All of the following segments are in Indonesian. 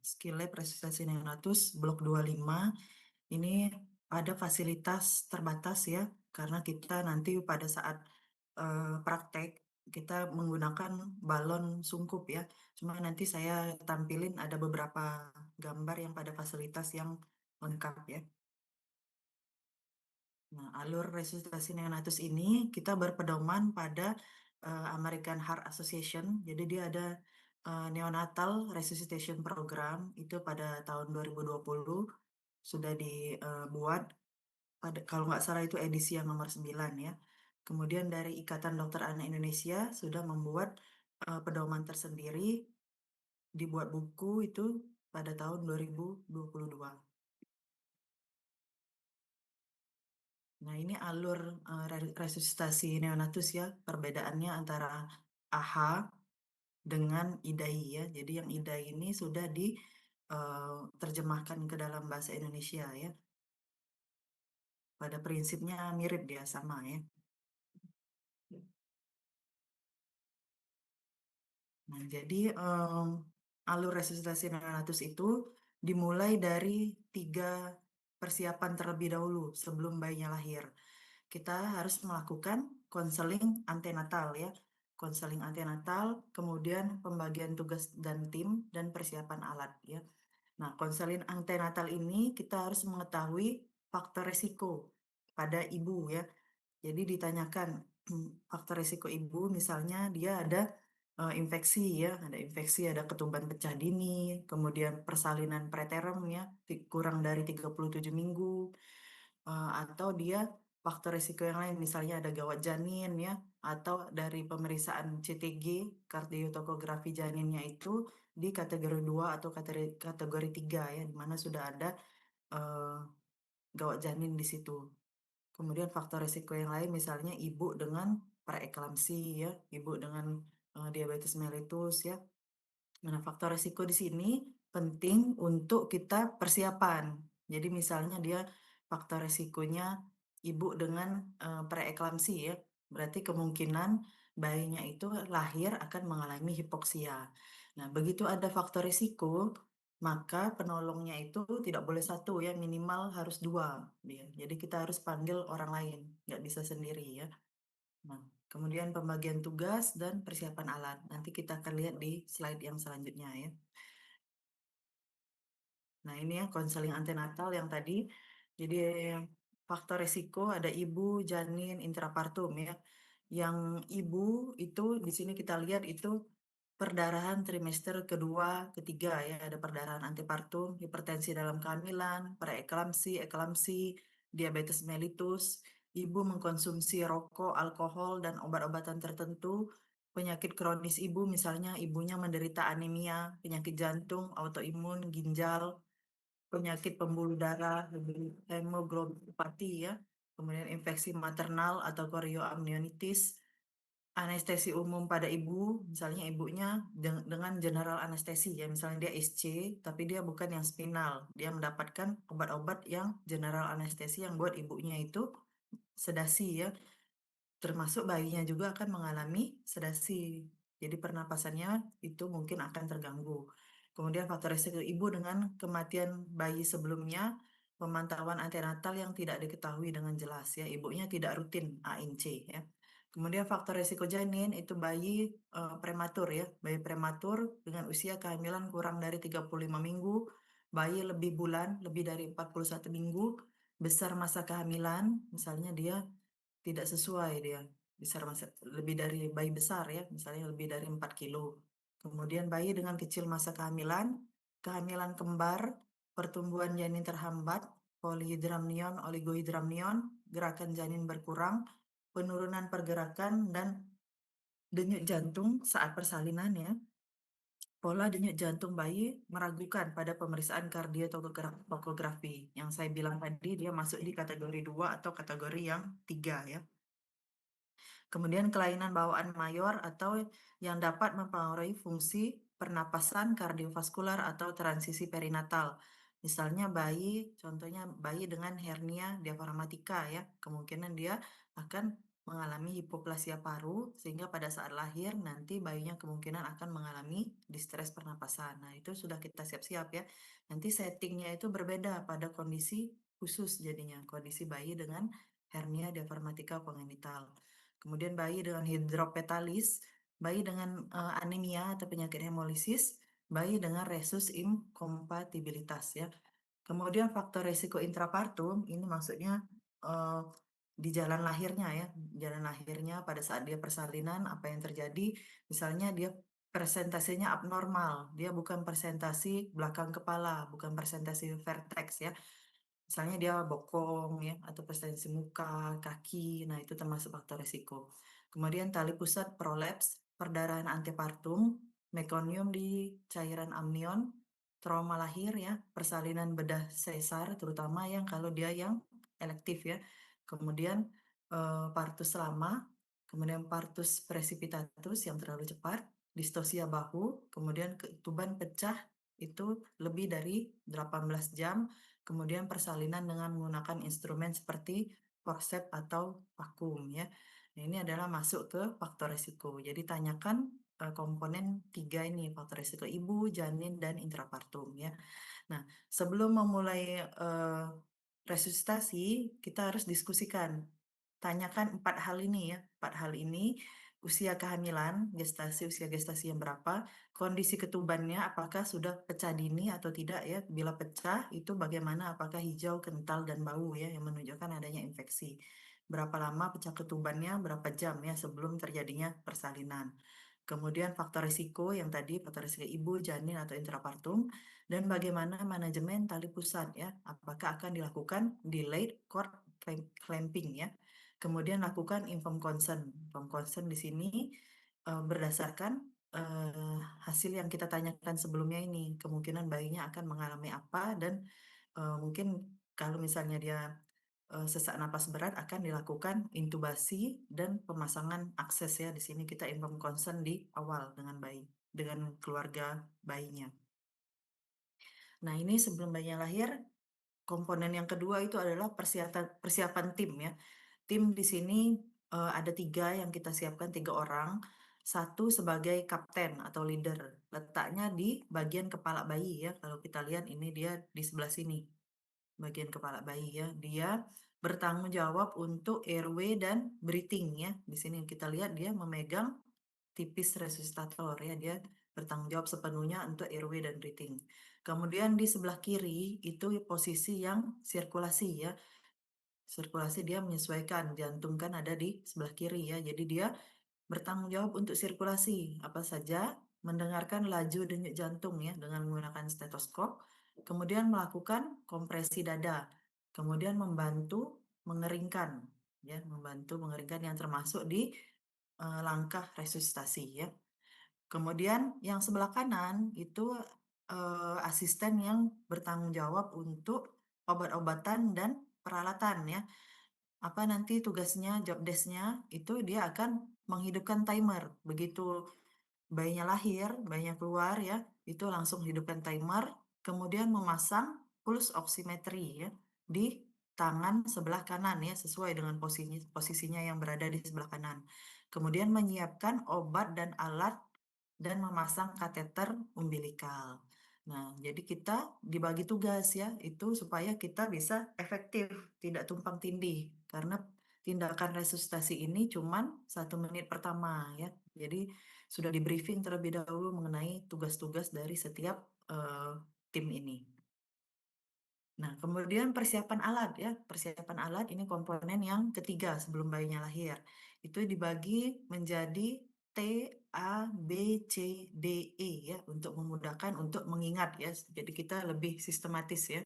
Skillab Resusitasi Neonatus Blok 25 ini ada fasilitas terbatas ya, karena kita nanti pada saat praktek kita menggunakan balon sungkup ya. Cuma nanti saya tampilin ada beberapa gambar yang pada fasilitas yang lengkap ya. Nah, alur resusitasi neonatus ini kita berpedoman pada American Heart Association. Jadi dia ada Neonatal Resuscitation Program itu pada tahun 2020 sudah dibuat pada, kalau nggak salah itu edisi yang nomor 9 ya. Kemudian dari Ikatan Dokter Anak Indonesia sudah membuat pedoman tersendiri, dibuat buku itu pada tahun 2022. Nah, ini alur resusitasi neonatus ya, perbedaannya antara AHA dengan IDAI ya. Jadi yang IDAI ini sudah diterjemahkan ke dalam bahasa Indonesia ya. Pada prinsipnya mirip dia, sama ya. Nah, jadi alur resusitasi neonatus itu dimulai dari 3 persiapan terlebih dahulu sebelum bayinya lahir. Kita harus melakukan konseling antenatal ya. Konseling antenatal, kemudian pembagian tugas dan tim, dan persiapan alat ya. Nah, konseling antenatal ini kita harus mengetahui faktor risiko pada ibu ya. Jadi ditanyakan faktor risiko ibu, misalnya dia ada infeksi ya, ada infeksi, ada ketuban pecah dini, kemudian persalinan preterm ya, kurang dari 37 minggu, atau dia faktor risiko yang lain, misalnya ada gawat janin ya, atau dari pemeriksaan CTG, kardiotokografi janinnya itu di kategori 2 atau kategori 3 ya, di mana sudah ada eh, gawat janin di situ. Kemudian faktor risiko yang lain misalnya ibu dengan preeklamsi ya, ibu dengan diabetes mellitus ya. Nah, faktor risiko di sini penting untuk kita persiapan. Jadi misalnya dia faktor risikonya ibu dengan preeklamsi ya, berarti kemungkinan bayinya itu lahir akan mengalami hipoksia. Nah, begitu ada faktor risiko, maka penolongnya itu tidak boleh satu ya, minimal harus 2. Ya. Jadi kita harus panggil orang lain, nggak bisa sendiri ya. Nah, kemudian pembagian tugas dan persiapan alat. Nanti kita akan lihat di slide yang selanjutnya ya. Nah, ini ya konseling antenatal yang tadi. Jadi faktor risiko ada ibu, janin, intrapartum ya. Yang ibu itu di sini kita lihat itu perdarahan trimester kedua, ketiga ya, ada perdarahan antepartum, hipertensi dalam kehamilan, preeklamsi, eklamsi, diabetes mellitus, ibu mengkonsumsi rokok, alkohol, dan obat-obatan tertentu, penyakit kronis ibu, misalnya ibunya menderita anemia, penyakit jantung, autoimun, ginjal, penyakit pembuluh darah, hemoglobinopati ya, kemudian infeksi maternal atau korioamnionitis, anestesi umum pada ibu, misalnya ibunya dengan general anestesi ya, misalnya dia ISC, tapi dia bukan yang spinal, dia mendapatkan obat-obat yang general anestesi yang buat ibunya itu sedasi ya, termasuk bayinya juga akan mengalami sedasi. Jadi pernapasannya itu mungkin akan terganggu. Kemudian faktor risiko ibu dengan kematian bayi sebelumnya, pemantauan antenatal yang tidak diketahui dengan jelas ya, ibunya tidak rutin ANC ya. Kemudian faktor risiko janin itu bayi prematur ya, bayi prematur dengan usia kehamilan kurang dari 35 minggu, bayi lebih bulan, lebih dari 41 minggu, besar masa kehamilan, misalnya dia tidak sesuai dia, besar masa lebih dari bayi besar ya, misalnya lebih dari 4 kilo. Kemudian bayi dengan kecil masa kehamilan, kehamilan kembar, pertumbuhan janin terhambat, polihidramnion, oligohidramnion, gerakan janin berkurang, penurunan pergerakan, dan denyut jantung saat persalinan ya. Pola denyut jantung bayi meragukan pada pemeriksaan kardiotokografi. Yang saya bilang tadi dia masuk di kategori 2 atau kategori yang 3 ya. Kemudian kelainan bawaan mayor atau yang dapat mempengaruhi fungsi pernapasan kardiovaskular atau transisi perinatal. Misalnya contohnya bayi dengan hernia diafragmatika ya, kemungkinan dia akan mengalami hipoplasia paru, sehingga pada saat lahir nanti bayinya kemungkinan akan mengalami distres pernapasan. Nah, itu sudah kita siap-siap ya. Nanti settingnya itu berbeda pada kondisi khusus jadinya, kondisi bayi dengan hernia diafragmatika kongenital. Kemudian bayi dengan hidropetalis, bayi dengan anemia atau penyakit hemolisis, bayi dengan resus inkompatibilitas ya. Kemudian faktor resiko intrapartum ini maksudnya eh, di jalan lahirnya ya, jalan lahirnya pada saat dia persalinan apa yang terjadi, misalnya dia persentasenya abnormal, dia bukan presentasi belakang kepala, bukan presentasi vertex ya. Misalnya dia bokong ya atau perstensi muka, kaki, nah itu termasuk faktor risiko. Kemudian tali pusat prolaps, perdarahan antepartum, mekonium di cairan amnion, trauma lahir ya, persalinan bedah sesar terutama yang kalau dia yang elektif ya. Kemudian partus lama, kemudian partus precipitatus yang terlalu cepat, distosia bahu, kemudian ketuban pecah itu lebih dari 18 jam. Kemudian persalinan dengan menggunakan instrumen seperti forceps atau vakum ya. Nah, ini adalah masuk ke faktor risiko. Jadi tanyakan komponen tiga ini, faktor risiko ibu, janin, dan intrapartum ya. Nah, sebelum memulai resusitasi, kita harus diskusikan. Tanyakan empat hal ini ya, empat hal ini, usia kehamilan, usia gestasi yang berapa, kondisi ketubannya, apakah sudah pecah dini atau tidak ya, bila pecah itu bagaimana, apakah hijau, kental, dan bau ya, yang menunjukkan adanya infeksi. Berapa lama pecah ketubannya, berapa jam ya sebelum terjadinya persalinan. Kemudian faktor risiko yang tadi, faktor risiko ibu, janin, atau intrapartum, dan bagaimana manajemen tali pusat ya, apakah akan dilakukan delayed cord clamping ya. Kemudian lakukan informed consent. Informed consent di sini berdasarkan hasil yang kita tanyakan sebelumnya ini, kemungkinan bayinya akan mengalami apa dan mungkin kalau misalnya dia sesak napas berat akan dilakukan intubasi dan pemasangan akses ya. Di sini kita inform consent di awal dengan bayi, dengan keluarga bayinya. Nah, ini sebelum bayinya lahir, komponen yang kedua itu adalah persiapan persiapan tim ya. Tim di sini ada tiga yang kita siapkan, tiga orang. Satu sebagai kapten atau leader, letaknya di bagian kepala bayi ya. Kalau kita lihat ini dia di sebelah sini, bagian kepala bayi ya. Dia bertanggung jawab untuk airway dan breathing ya. Di sini kita lihat dia memegang tipis resusitator ya. Dia bertanggung jawab sepenuhnya untuk airway dan breathing. Kemudian di sebelah kiri itu posisi yang sirkulasi ya. Sirkulasi dia menyesuaikan, jantung kan ada di sebelah kiri ya. Jadi dia bertanggung jawab untuk sirkulasi. Apa saja mendengarkan laju denyut jantung ya dengan menggunakan stetoskop, kemudian melakukan kompresi dada, kemudian membantu mengeringkan ya, membantu mengeringkan yang termasuk di langkah resusitasi ya. Kemudian yang sebelah kanan itu asisten yang bertanggung jawab untuk obat-obatan dan peralatan ya. Apa nanti tugasnya, job desk-nya itu dia akan menghidupkan timer. Begitu bayinya lahir, bayinya keluar ya, itu langsung hidupkan timer, kemudian memasang pulse oximetry ya di tangan sebelah kanan ya, sesuai dengan posisinya yang berada di sebelah kanan. Kemudian menyiapkan obat dan alat dan memasang kateter umbilikal. Nah, jadi kita dibagi tugas ya, itu supaya kita bisa efektif, tidak tumpang tindih. Karena tindakan resusitasi ini cuman 1 menit pertama ya. Jadi sudah di briefing terlebih dahulu mengenai tugas-tugas dari setiap eh, tim ini. Nah, kemudian persiapan alat ya. Persiapan alat ini komponen yang ketiga sebelum bayinya lahir. Itu dibagi menjadi T, A, B, C, D, E ya untuk memudahkan untuk mengingat ya. Jadi kita lebih sistematis ya.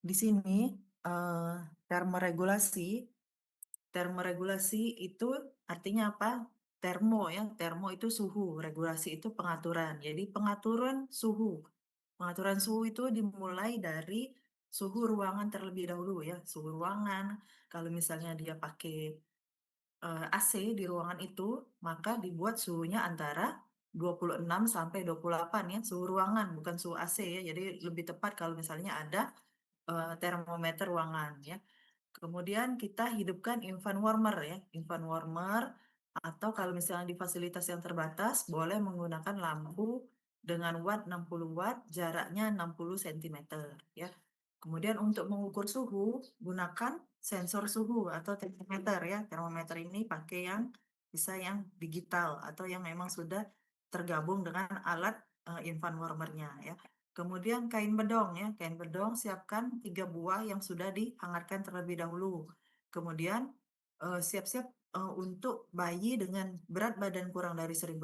Di sini eh, termoregulasi. Termoregulasi itu artinya apa? Termo ya. Termo itu suhu, regulasi itu pengaturan. Jadi pengaturan suhu. Pengaturan suhu itu dimulai dari suhu ruangan terlebih dahulu ya. Suhu ruangan, kalau misalnya dia pakai AC di ruangan itu, maka dibuat suhunya antara 26 sampai 28 ya, suhu ruangan bukan suhu AC ya. Jadi lebih tepat kalau misalnya ada termometer ruangan ya. Kemudian kita hidupkan infant warmer ya, infant warmer atau kalau misalnya di fasilitas yang terbatas boleh menggunakan lampu dengan watt 60 watt, jaraknya 60 cm ya. Kemudian untuk mengukur suhu, gunakan sensor suhu atau termometer ya. Termometer ini pakai yang bisa yang digital atau yang memang sudah tergabung dengan alat infant warmernya ya. Kemudian kain bedong ya, kain bedong siapkan 3 buah yang sudah dihangatkan terlebih dahulu. Kemudian siap-siap untuk bayi dengan berat badan kurang dari 1.500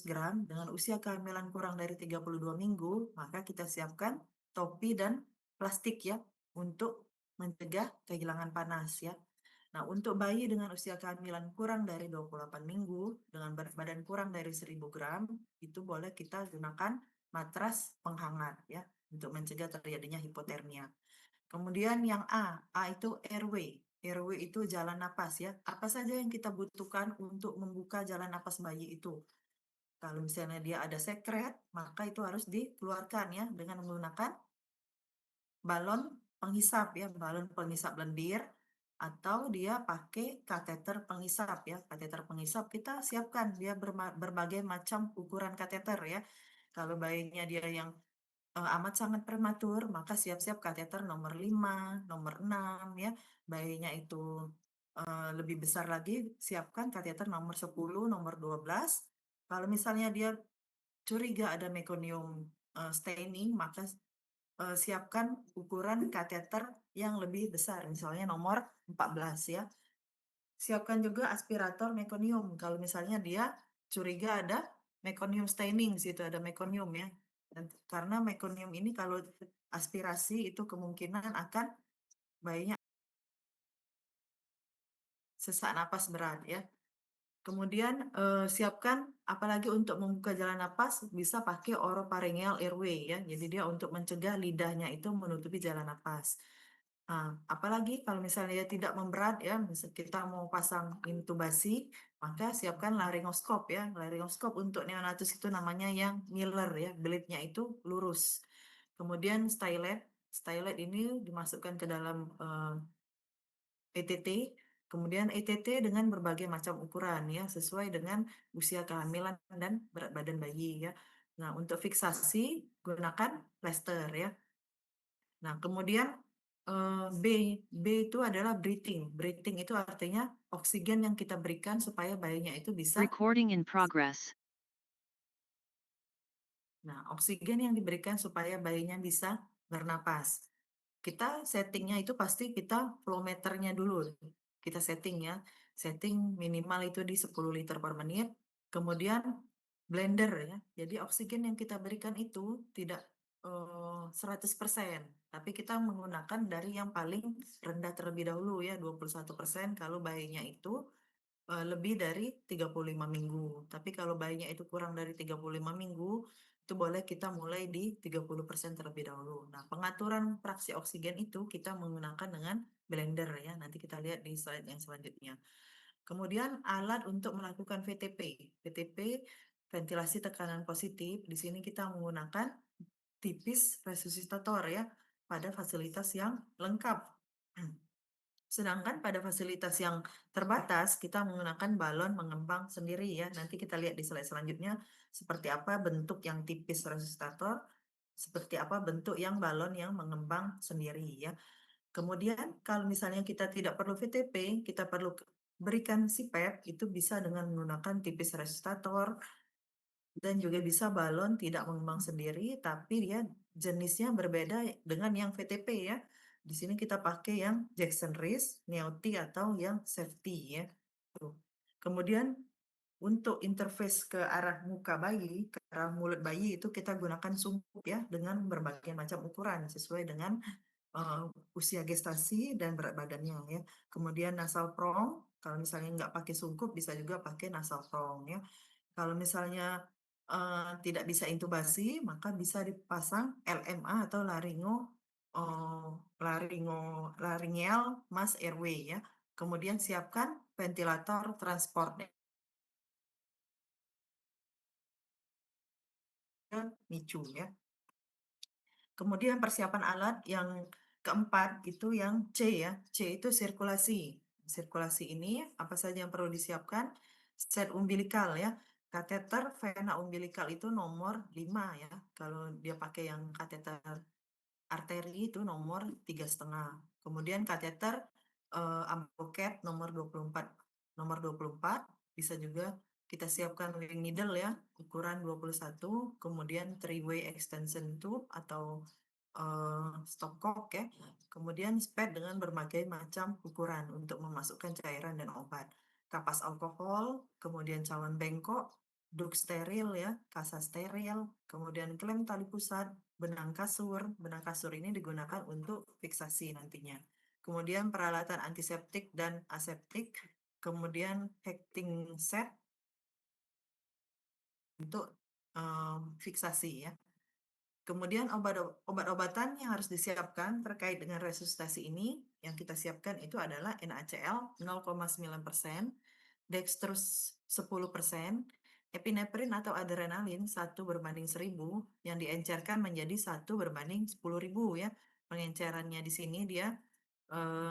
gram dengan usia kehamilan kurang dari 32 minggu, maka kita siapkan topi dan plastik ya untuk mencegah kehilangan panas ya. Nah, untuk bayi dengan usia kehamilan kurang dari 28 minggu dengan berat badan kurang dari 1.000 gram, itu boleh kita gunakan matras penghangat ya untuk mencegah terjadinya hipotermia. Kemudian yang A itu airway. Airway itu jalan napas ya. Apa saja yang kita butuhkan untuk membuka jalan napas bayi itu? Kalau misalnya dia ada sekret, maka itu harus dikeluarkan ya dengan menggunakan balon penghisap ya, balon penghisap lendir atau dia pakai kateter penghisap ya. Kateter penghisap kita siapkan dia berbagai macam ukuran kateter ya. Kalau bayinya dia yang amat sangat prematur, maka siap-siap kateter nomor 5, nomor 6 ya. Bayinya itu lebih besar lagi, siapkan kateter nomor 10, nomor 12. Kalau misalnya dia curiga ada meconium staining, maka siapkan ukuran kateter yang lebih besar, misalnya nomor 14 ya. Siapkan juga aspirator meconium kalau misalnya dia curiga ada meconium staining, situ ada meconium ya. Karena meconium ini kalau aspirasi itu kemungkinan akan bayinya sesak napas berat ya. Kemudian siapkan apalagi untuk membuka jalan napas bisa pakai orofaringeal airway ya. Jadi dia untuk mencegah lidahnya itu menutupi jalan napas. Apalagi kalau misalnya dia tidak memberat ya, misal kita mau pasang intubasi, maka siapkan laryngoskop ya. Laryngoskop untuk neonatus itu namanya yang Miller ya, belitnya itu lurus. Kemudian stylet, stylet ini dimasukkan ke dalam ETT, kemudian ETT dengan berbagai macam ukuran ya, sesuai dengan usia kehamilan dan berat badan bayi ya. Nah, untuk fiksasi gunakan plester ya. Nah, kemudian B, B itu adalah breathing. Breathing itu artinya oksigen yang kita berikan supaya bayinya itu bisa. Recording in progress. Nah, oksigen yang diberikan supaya bayinya bisa bernapas. Kita settingnya itu pasti kita flow meternya dulu. Kita setting ya. Setting minimal itu di 10 liter per menit. Kemudian blender ya. Jadi oksigen yang kita berikan itu tidak 100%. Tapi kita menggunakan dari yang paling rendah terlebih dahulu ya. 21% kalau bayinya itu lebih dari 35 minggu. Tapi kalau bayinya itu kurang dari 35 minggu, itu boleh kita mulai di 30% terlebih dahulu. Nah, pengaturan fraksi oksigen itu kita menggunakan dengan blender ya. Nanti kita lihat di slide yang selanjutnya. Kemudian alat untuk melakukan VTP. VTP, ventilasi tekanan positif. Di sini kita menggunakan tipis resusitator ya pada fasilitas yang lengkap. Sedangkan pada fasilitas yang terbatas, kita menggunakan balon mengembang sendiri ya. Nanti kita lihat di slide selanjutnya seperti apa bentuk yang tipis resusitator, seperti apa bentuk yang balon yang mengembang sendiri ya. Kemudian kalau misalnya kita tidak perlu VTP, kita perlu berikan CPAP, itu bisa dengan menggunakan tipis resusitator, dan juga bisa balon tidak mengembang sendiri, tapi dia jenisnya berbeda dengan yang VTP ya. Di sini kita pakai yang Jackson Reese, Neoti atau yang Safety ya. Tuh. Kemudian untuk interface ke arah muka bayi, ke arah mulut bayi itu kita gunakan sungkup ya dengan berbagai macam ukuran sesuai dengan usia gestasi dan berat badannya ya. Kemudian nasal prong, kalau misalnya nggak pakai sungkup bisa juga pakai nasal prong ya. Kalau misalnya tidak bisa intubasi, maka bisa dipasang LMA atau eh, laryngeal mass airway ya. Kemudian siapkan ventilator transport dan NICU ya. Kemudian persiapan alat yang keempat itu yang C ya. C itu sirkulasi. Sirkulasi ini apa saja yang perlu disiapkan? Set umbilikal ya. Kateter vena umbilikal itu nomor 5 ya. Kalau dia pakai yang kateter arteri itu nomor 3,5. Kemudian kateter amboket nomor 24. Nomor 24 bisa juga kita siapkan wing needle ya, ukuran 21. Kemudian three-way extension tube atau stopcock ya. Kemudian spet dengan berbagai macam ukuran untuk memasukkan cairan dan obat. Kapas alkohol, kemudian cawan bengkok, duk steril ya, kasa steril, kemudian klem tali pusat, benang kasur. Benang kasur ini digunakan untuk fiksasi nantinya. Kemudian peralatan antiseptik dan aseptik, kemudian hecting set untuk fiksasi ya. Kemudian obat-obatan yang harus disiapkan terkait dengan resusitasi ini yang kita siapkan itu adalah NaCl 0,9%, dextrose 10%, epineprin atau adrenalin 1:1000 yang diencerkan menjadi 1:10.000 ya. Pengencerannya di sini dia 1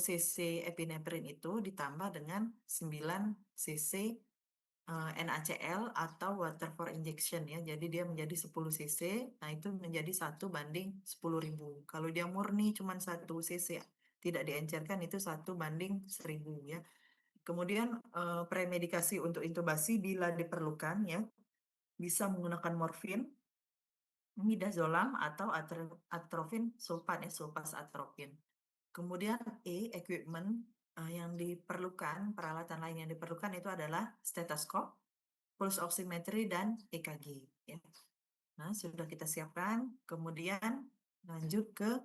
cc epineprin itu ditambah dengan 9 cc NaCl atau water for injection ya. Jadi dia menjadi 10 cc. Nah, itu menjadi 1:10.000. Kalau dia murni cuma 1 cc tidak diencerkan itu 1:1000 ya. Kemudian premedikasi untuk intubasi bila diperlukan ya. Bisa menggunakan morfin, midazolam atau atrofin sulfat ya, sulfas atropin. Kemudian equipment yang diperlukan, peralatan lain yang diperlukan itu adalah stetoskop, pulse oximetry, dan EKG. Ya. Nah, sudah kita siapkan. Kemudian lanjut ke,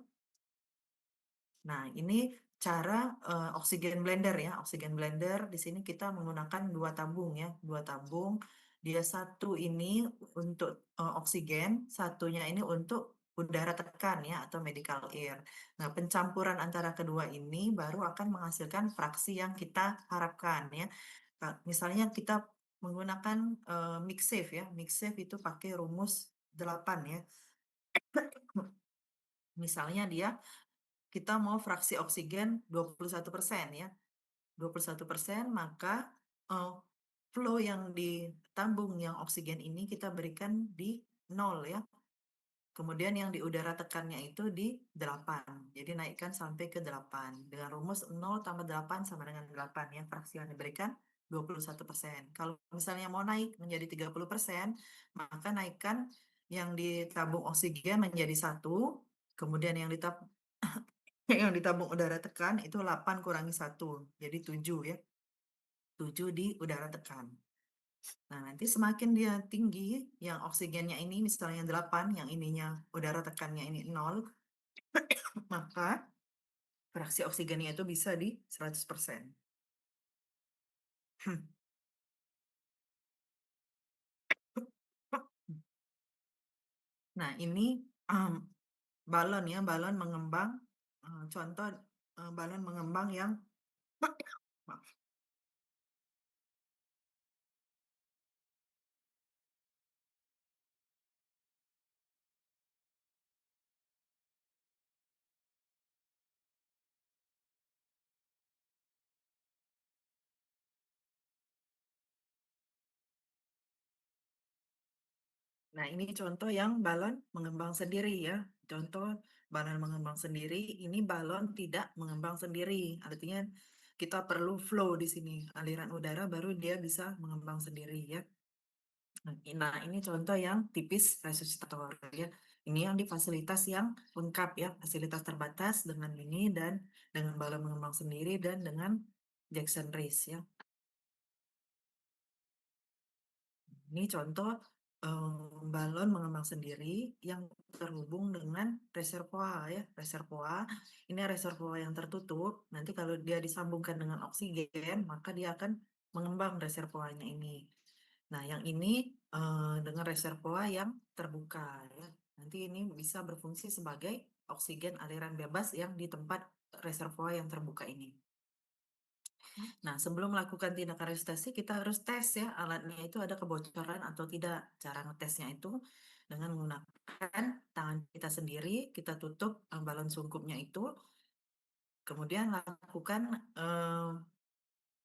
nah ini cara oksigen blender ya. Oksigen blender di sini kita menggunakan 2 tabung ya, 2 tabung. Dia satu ini untuk oksigen, satunya ini untuk udara tekan ya atau medical air. Nah, pencampuran antara kedua ini baru akan menghasilkan fraksi yang kita harapkan ya. Misalnya kita menggunakan mixsafe ya. Mixsafe itu pakai rumus 8 ya. Misalnya kita mau fraksi oksigen 21% ya. 21%, maka flow yang di tabung yang oksigen ini kita berikan di 0 ya. Kemudian yang di udara tekannya itu di 8. Jadi naikkan sampai ke 8. Dengan rumus 0 tambah 8 sama dengan 8 ya. Fraksi yang diberikan 21%. Kalau misalnya mau naik menjadi 30%, maka naikkan yang di tabung oksigen menjadi 1. Kemudian yang yang ditabung udara tekan itu 8 kurangi 1. Jadi 7 ya. 7 di udara tekan. Nah, nanti semakin dia tinggi, yang oksigennya ini misalnya 8, yang ininya udara tekannya ini 0, maka fraksi oksigennya itu bisa di 100%. Nah, ini balon ya, balon mengembang. Contoh balon mengembang yang maaf. Nah, ini contoh yang balon mengembang sendiri ya. Contoh balon mengembang sendiri, ini balon tidak mengembang sendiri. Artinya kita perlu flow di sini, aliran udara baru dia bisa mengembang sendiri ya. Nah, ini contoh yang tipis resusitator ya. Ini yang di fasilitas yang lengkap ya, fasilitas terbatas dengan ini dan dengan balon mengembang sendiri dan dengan Jackson Race ya. Ini contoh balon mengembang sendiri yang terhubung dengan reservoir ya. Reservoir, ini reservoir yang tertutup. Nanti kalau dia disambungkan dengan oksigen, maka dia akan mengembang reservoirnya ini. Nah, yang ini dengan reservoir yang terbuka ya. Nanti ini bisa berfungsi sebagai oksigen aliran bebas yang di tempat reservoir yang terbuka ini. Nah, sebelum melakukan tindakan resusitasi, kita harus tes ya alatnya itu ada kebocoran atau tidak. Cara ngetesnya itu dengan menggunakan tangan kita sendiri, kita tutup balon sungkupnya itu, kemudian lakukan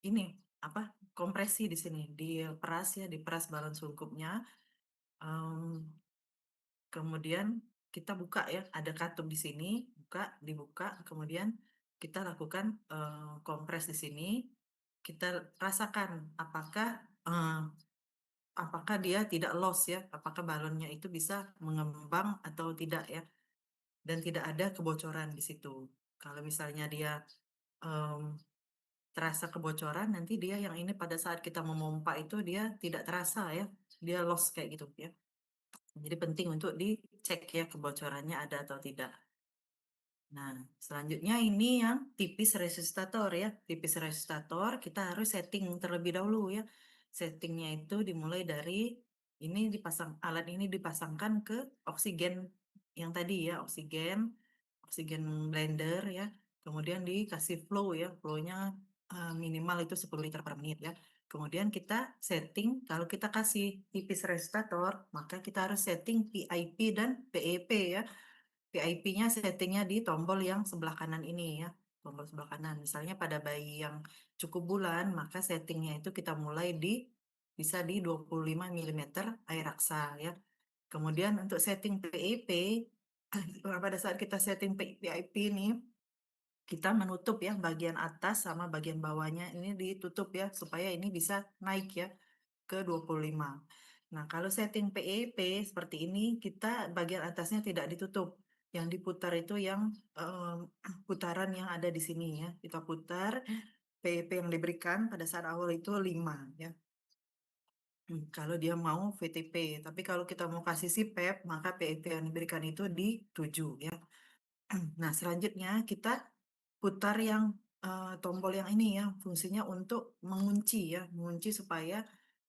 ini apa kompresi di sini, diperas ya, diperas balon sungkupnya. em, Kemudian kita buka ya, ada katup di sini, dibuka, kemudian kita lakukan kompres di sini. Kita rasakan apakah eh, apakah dia tidak loss ya, apakah balonnya itu bisa mengembang atau tidak ya, dan tidak ada kebocoran di situ. Kalau misalnya dia em, terasa kebocoran, nanti dia yang ini pada saat kita memompa itu dia tidak terasa ya, dia loss kayak gitu ya. Jadi penting untuk dicek ya kebocorannya ada atau tidak. Nah, selanjutnya ini yang tipis resusitator ya. Tipis resusitator kita harus setting terlebih dahulu ya. Settingnya itu dimulai dari alat ini dipasangkan ke oksigen yang tadi ya, oksigen blender ya. Kemudian dikasih flow ya, flownya minimal itu 10 liter per menit ya. Kemudian kita setting, kalau kita kasih tipis resusitator, maka kita harus setting PIP dan PEP ya. VIP-nya settingnya di tombol yang sebelah kanan ini ya, tombol sebelah kanan. Misalnya pada bayi yang cukup bulan, maka settingnya itu kita mulai bisa di 25 milimeter air raksa ya. Kemudian untuk setting PIP, pada saat kita setting PIP ini, kita menutup ya bagian atas sama bagian bawahnya ini ditutup ya, supaya ini bisa naik ya ke 25. Nah, kalau setting PEP seperti ini, kita bagian atasnya tidak ditutup. Yang diputar itu yang putaran yang ada di sini ya. Kita putar PEP yang diberikan pada saat awal itu 5 ya. Kalau dia mau VTP, tapi kalau kita mau kasih CPAP, maka PEP yang diberikan itu di 7 ya. Nah, selanjutnya kita putar yang tombol yang ini ya, fungsinya untuk mengunci ya, mengunci supaya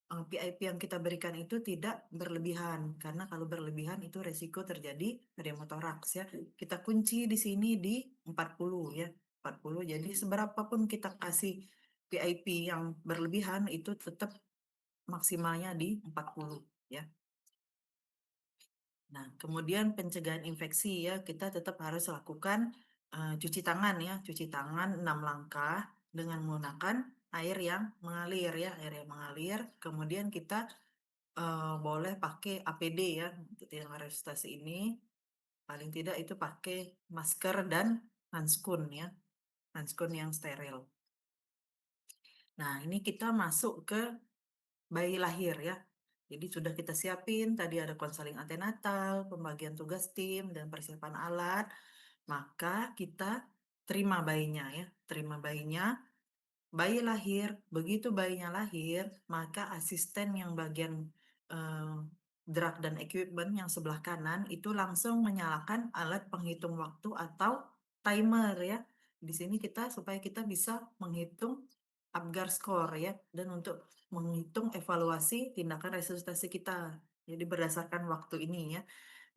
PIP yang kita berikan itu tidak berlebihan, karena kalau berlebihan itu resiko terjadi pneumotoraks ya. Kita kunci di sini di 40 ya, 40. Jadi seberapapun kita kasih PIP yang berlebihan itu tetap maksimalnya di 40 ya. Nah, kemudian pencegahan infeksi ya, kita tetap harus lakukan cuci tangan ya, cuci tangan 6 langkah dengan menggunakan air yang mengalir ya, air yang mengalir. Kemudian kita boleh pakai APD ya untuk yang resusitasi ini. Paling tidak itu pakai masker dan hanskun ya, hanskun yang steril. Nah, ini kita masuk ke bayi lahir ya. Jadi sudah kita siapin, tadi ada konseling antenatal, pembagian tugas tim, dan persiapan alat. Maka kita terima bayinya ya, terima bayinya. Bayi lahir, begitu bayinya lahir, maka asisten yang bagian eh, drug dan equipment yang sebelah kanan itu langsung menyalakan alat penghitung waktu atau timer ya. Di sini kita supaya kita bisa menghitung Apgar score ya dan untuk menghitung evaluasi tindakan resusitasi kita. Jadi berdasarkan waktu ini ya.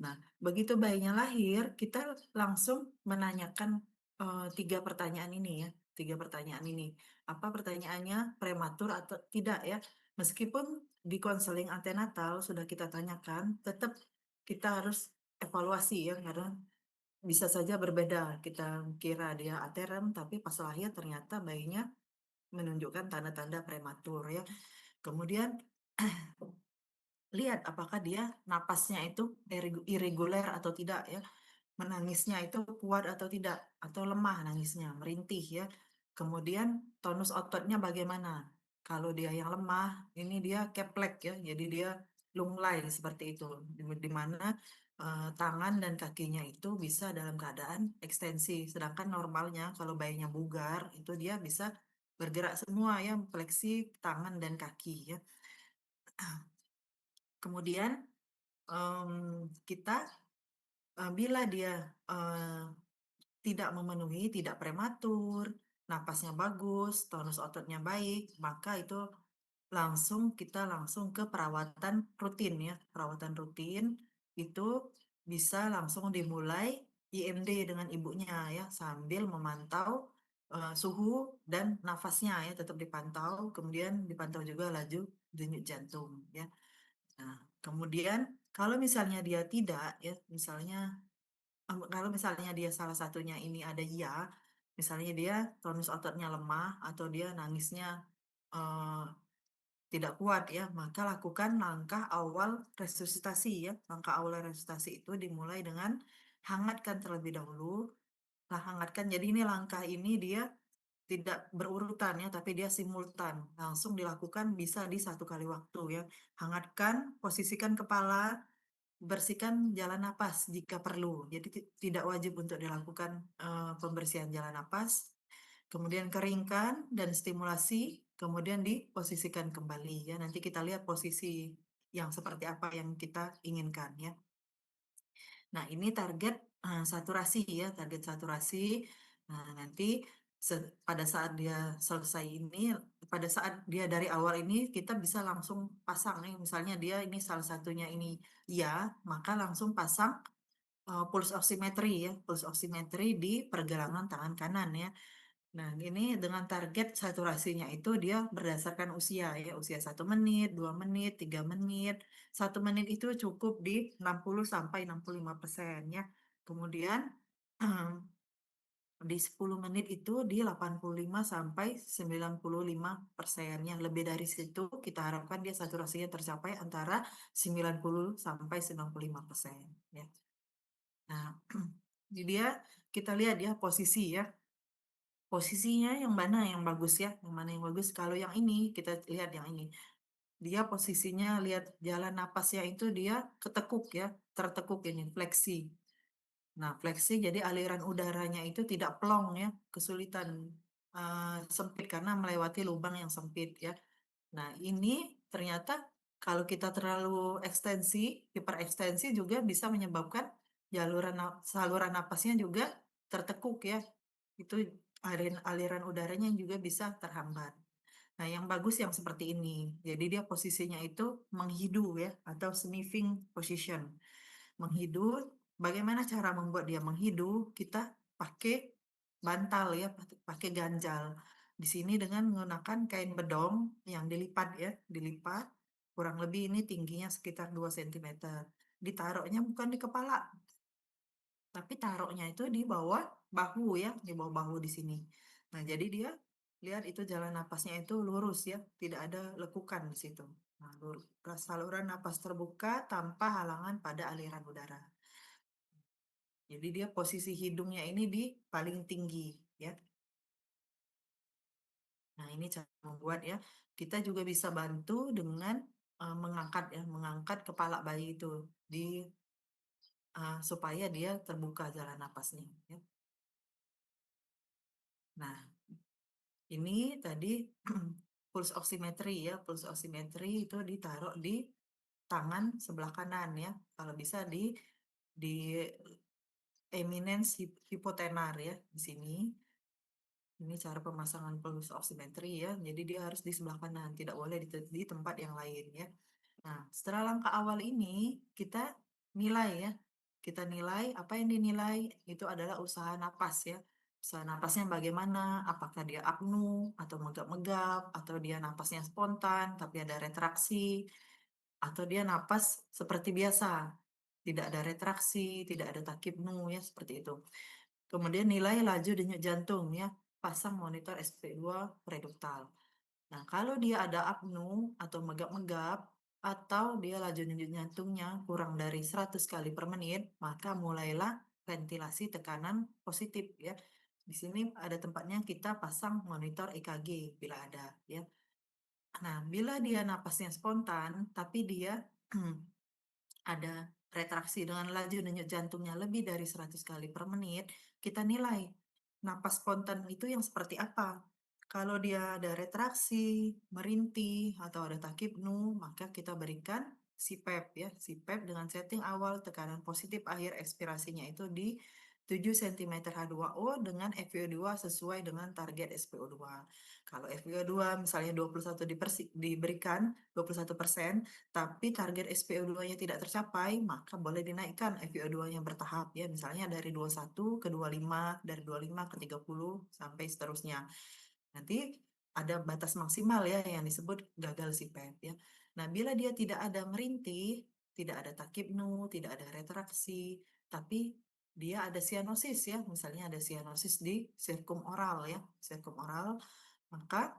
Nah, begitu bayinya lahir, kita langsung menanyakan 3 pertanyaan ini ya, 3 pertanyaan ini. Apa pertanyaannya? Prematur atau tidak ya? Meskipun di konseling antenatal sudah kita tanyakan, tetap kita harus evaluasi ya, karena bisa saja berbeda. Kita kira dia aterem, tapi pas lahir ternyata bayinya menunjukkan tanda-tanda prematur ya. Kemudian lihat apakah dia napasnya itu irregular atau tidak ya. Menangisnya itu kuat atau tidak, atau lemah nangisnya, merintih ya. Kemudian tonus ototnya bagaimana? Kalau dia yang lemah, ini dia keplek ya, jadi dia lunglai seperti itu, di mana tangan dan kakinya itu bisa dalam keadaan ekstensi. Sedangkan normalnya kalau bayinya bugar, itu dia bisa bergerak semua ya, fleksi tangan dan kaki ya. Kemudian kita bila dia eh, tidak memenuhi, tidak prematur, napasnya bagus, tonus ototnya baik, maka itu kita langsung ke perawatan rutin ya. Perawatan rutin itu bisa langsung dimulai IMD dengan ibunya ya, sambil memantau suhu dan nafasnya ya tetap dipantau, kemudian dipantau juga laju denyut jantung ya. Nah, kemudian kalau misalnya dia tidak ya, misalnya kalau misalnya dia salah satunya ini ada iya, misalnya dia tonus ototnya lemah atau dia nangisnya eh, tidak kuat ya, maka lakukan langkah awal resusitasi ya. Langkah awal resusitasi itu dimulai dengan hangatkan terlebih dahulu. Nah, hangatkan. Jadi ini langkah ini dia tidak berurutan ya, tapi dia simultan. Langsung dilakukan bisa di satu kali waktu ya. Hangatkan, posisikan kepala, bersihkan jalan napas jika perlu. Jadi tidak wajib untuk dilakukan pembersihan jalan napas. Kemudian keringkan dan stimulasi, kemudian diposisikan kembali ya. Nanti kita lihat posisi yang seperti apa yang kita inginkan ya. Nah, ini target saturasi ya, target saturasi. Nah, nanti pada saat dia selesai ini, pada saat dia dari awal ini kita bisa langsung pasang nih, misalnya dia ini salah satunya ini ya, maka langsung pasang pulse oximetry ya, pulse oximetry di pergelangan tangan kanan ya. Nah, ini dengan target saturasinya itu dia berdasarkan usia ya, usia 1 menit, 2 menit, 3 menit. 1 menit itu cukup di 60 sampai 65% ya. Kemudian di 10 menit itu di 85 sampai 95% ya. Lebih dari situ kita harapkan dia saturasinya tercapai antara 90 sampai 95% ya. Nah, jadi dia kita lihat ya posisi ya. Posisinya yang mana yang bagus ya, yang mana yang bagus. Kalau yang ini kita lihat yang ini, dia posisinya lihat jalan napasnya itu dia ketekuk ya, tertekuk ini fleksi. Nah, fleksi jadi aliran udaranya itu tidak plong ya, kesulitan sempit karena melewati lubang yang sempit ya. Nah, ini ternyata kalau kita terlalu ekstensi, hiperekstensi juga bisa menyebabkan saluran napasnya juga tertekuk ya. Itu aliran udaranya juga bisa terhambat. Nah, yang bagus yang seperti ini. Jadi dia posisinya itu menghidu ya atau sniffing position. Menghidu, bagaimana cara membuat dia menghidu? Kita pakai bantal ya, pakai ganjal. Di sini dengan menggunakan kain bedong yang dilipat ya, dilipat. Kurang lebih ini tingginya sekitar 2 cm. Ditaruhnya bukan di kepala, tapi taruhnya itu di bawah bahu ya, di bawah bahu di sini. Nah, jadi dia lihat itu jalan napasnya itu lurus ya, tidak ada lekukan di situ. Nah, lurus. Saluran napas terbuka tanpa halangan pada aliran udara. Jadi dia posisi hidungnya ini di paling tinggi ya. Nah, ini cara membuat ya. Kita juga bisa bantu dengan mengangkat ya, mengangkat kepala bayi itu di supaya dia terbuka jalan napasnya ya. Nah, ini tadi pulse oximetry ya, pulse oximetry itu ditaruh di tangan sebelah kanan ya. Kalau bisa di eminence hipotenar ya di sini. Ini cara pemasangan pulse oximetry ya. Jadi dia harus di sebelah kanan, tidak boleh di tempat yang lain ya. Nah, setelah langkah awal ini kita nilai ya. Kita nilai apa yang dinilai itu adalah usaha napas ya. Usaha napasnya bagaimana? Apakah dia apnu atau megap-megap atau dia napasnya spontan tapi ada retraksi atau dia napas seperti biasa. Tidak ada retraksi, tidak ada takipnu ya seperti itu. Kemudian nilai laju denyut jantung ya, pasang monitor SP2 reduktal. Nah, kalau dia ada apnu atau megap-megap atau dia laju denyut jantungnya kurang dari 100 kali per menit, maka mulailah ventilasi tekanan positif ya. Di sini ada tempatnya kita pasang monitor EKG bila ada ya. Nah, bila dia napasnya spontan tapi dia ada retraksi dengan laju denyut jantungnya lebih dari 100 kali per menit, kita nilai napas spontan itu yang seperti apa. Kalau dia ada retraksi, merintih, atau ada takipnu, maka kita berikan CPAP ya. CPAP dengan setting awal tekanan positif akhir ekspirasinya itu di 7 cm H2O dengan FiO2 sesuai dengan target SpO2. Kalau FiO2 misalnya 21 diberikan 21%, tapi target SpO2-nya tidak tercapai, maka boleh dinaikkan FiO2-nya bertahap ya, misalnya dari 21 ke 25, dari 25 ke 30 sampai seterusnya. Nanti ada batas maksimal ya yang disebut gagal sipep ya. Nah, bila dia tidak ada merintih, tidak ada takipnu, tidak ada retraksi, tapi dia ada sianosis ya, misalnya ada sianosis di sirkum oral ya, sirkum oral, maka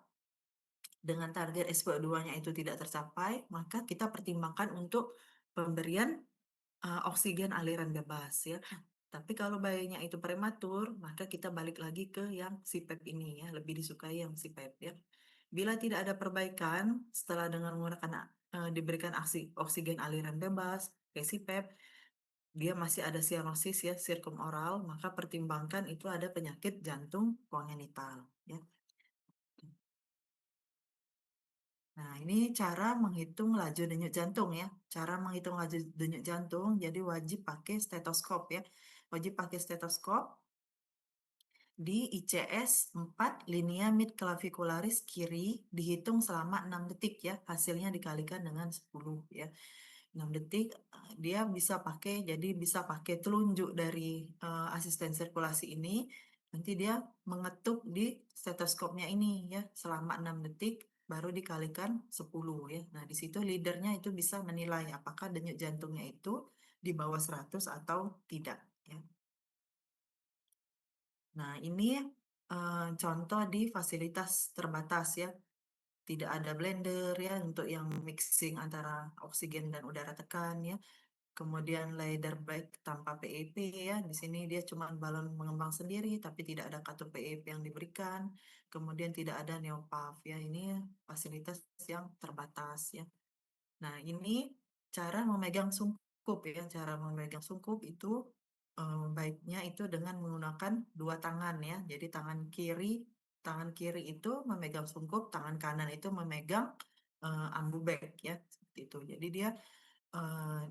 dengan target SpO2-nya itu tidak tercapai, maka kita pertimbangkan untuk pemberian oksigen aliran bebas ya. Tapi kalau bayinya itu prematur, maka kita balik lagi ke yang CPAP ini ya, lebih disukai yang CPAP ya. Bila tidak ada perbaikan setelah dengan menggunakan diberikan oksigen aliran bebas, kayak CPAP, dia masih ada sianosis ya, sirkum oral, maka pertimbangkan itu ada penyakit jantung kongenital ya. Nah, ini cara menghitung laju denyut jantung ya. Cara menghitung laju denyut jantung, jadi wajib pakai stetoskop ya. Wajib pakai stetoskop di ICS 4 linea mid clavicularis kiri dihitung selama 6 detik ya. Hasilnya dikalikan dengan 10 ya. 6 detik dia bisa pakai, jadi bisa pakai telunjuk dari asisten sirkulasi ini. Nanti dia mengetuk di stetoskopnya ini ya selama 6 detik baru dikalikan 10 ya. Nah, di situ leadernya itu bisa menilai apakah denyut jantungnya itu di bawah 100 atau tidak ya. Nah, ini contoh di fasilitas terbatas ya. Tidak ada blender ya untuk yang mixing antara oksigen dan udara tekan ya. Kemudian leader bag tanpa PEP ya. Di sini dia cuma balon mengembang sendiri tapi tidak ada kartu PEP yang diberikan. Kemudian tidak ada neopav ya. Ini fasilitas yang terbatas ya. Nah, ini cara memegang sungkup ya. Cara memegang sungkup itu baiknya itu dengan menggunakan dua tangan ya. Jadi tangan kiri itu memegang sungkup, tangan kanan itu memegang ambu bag ya. Seperti itu. Jadi dia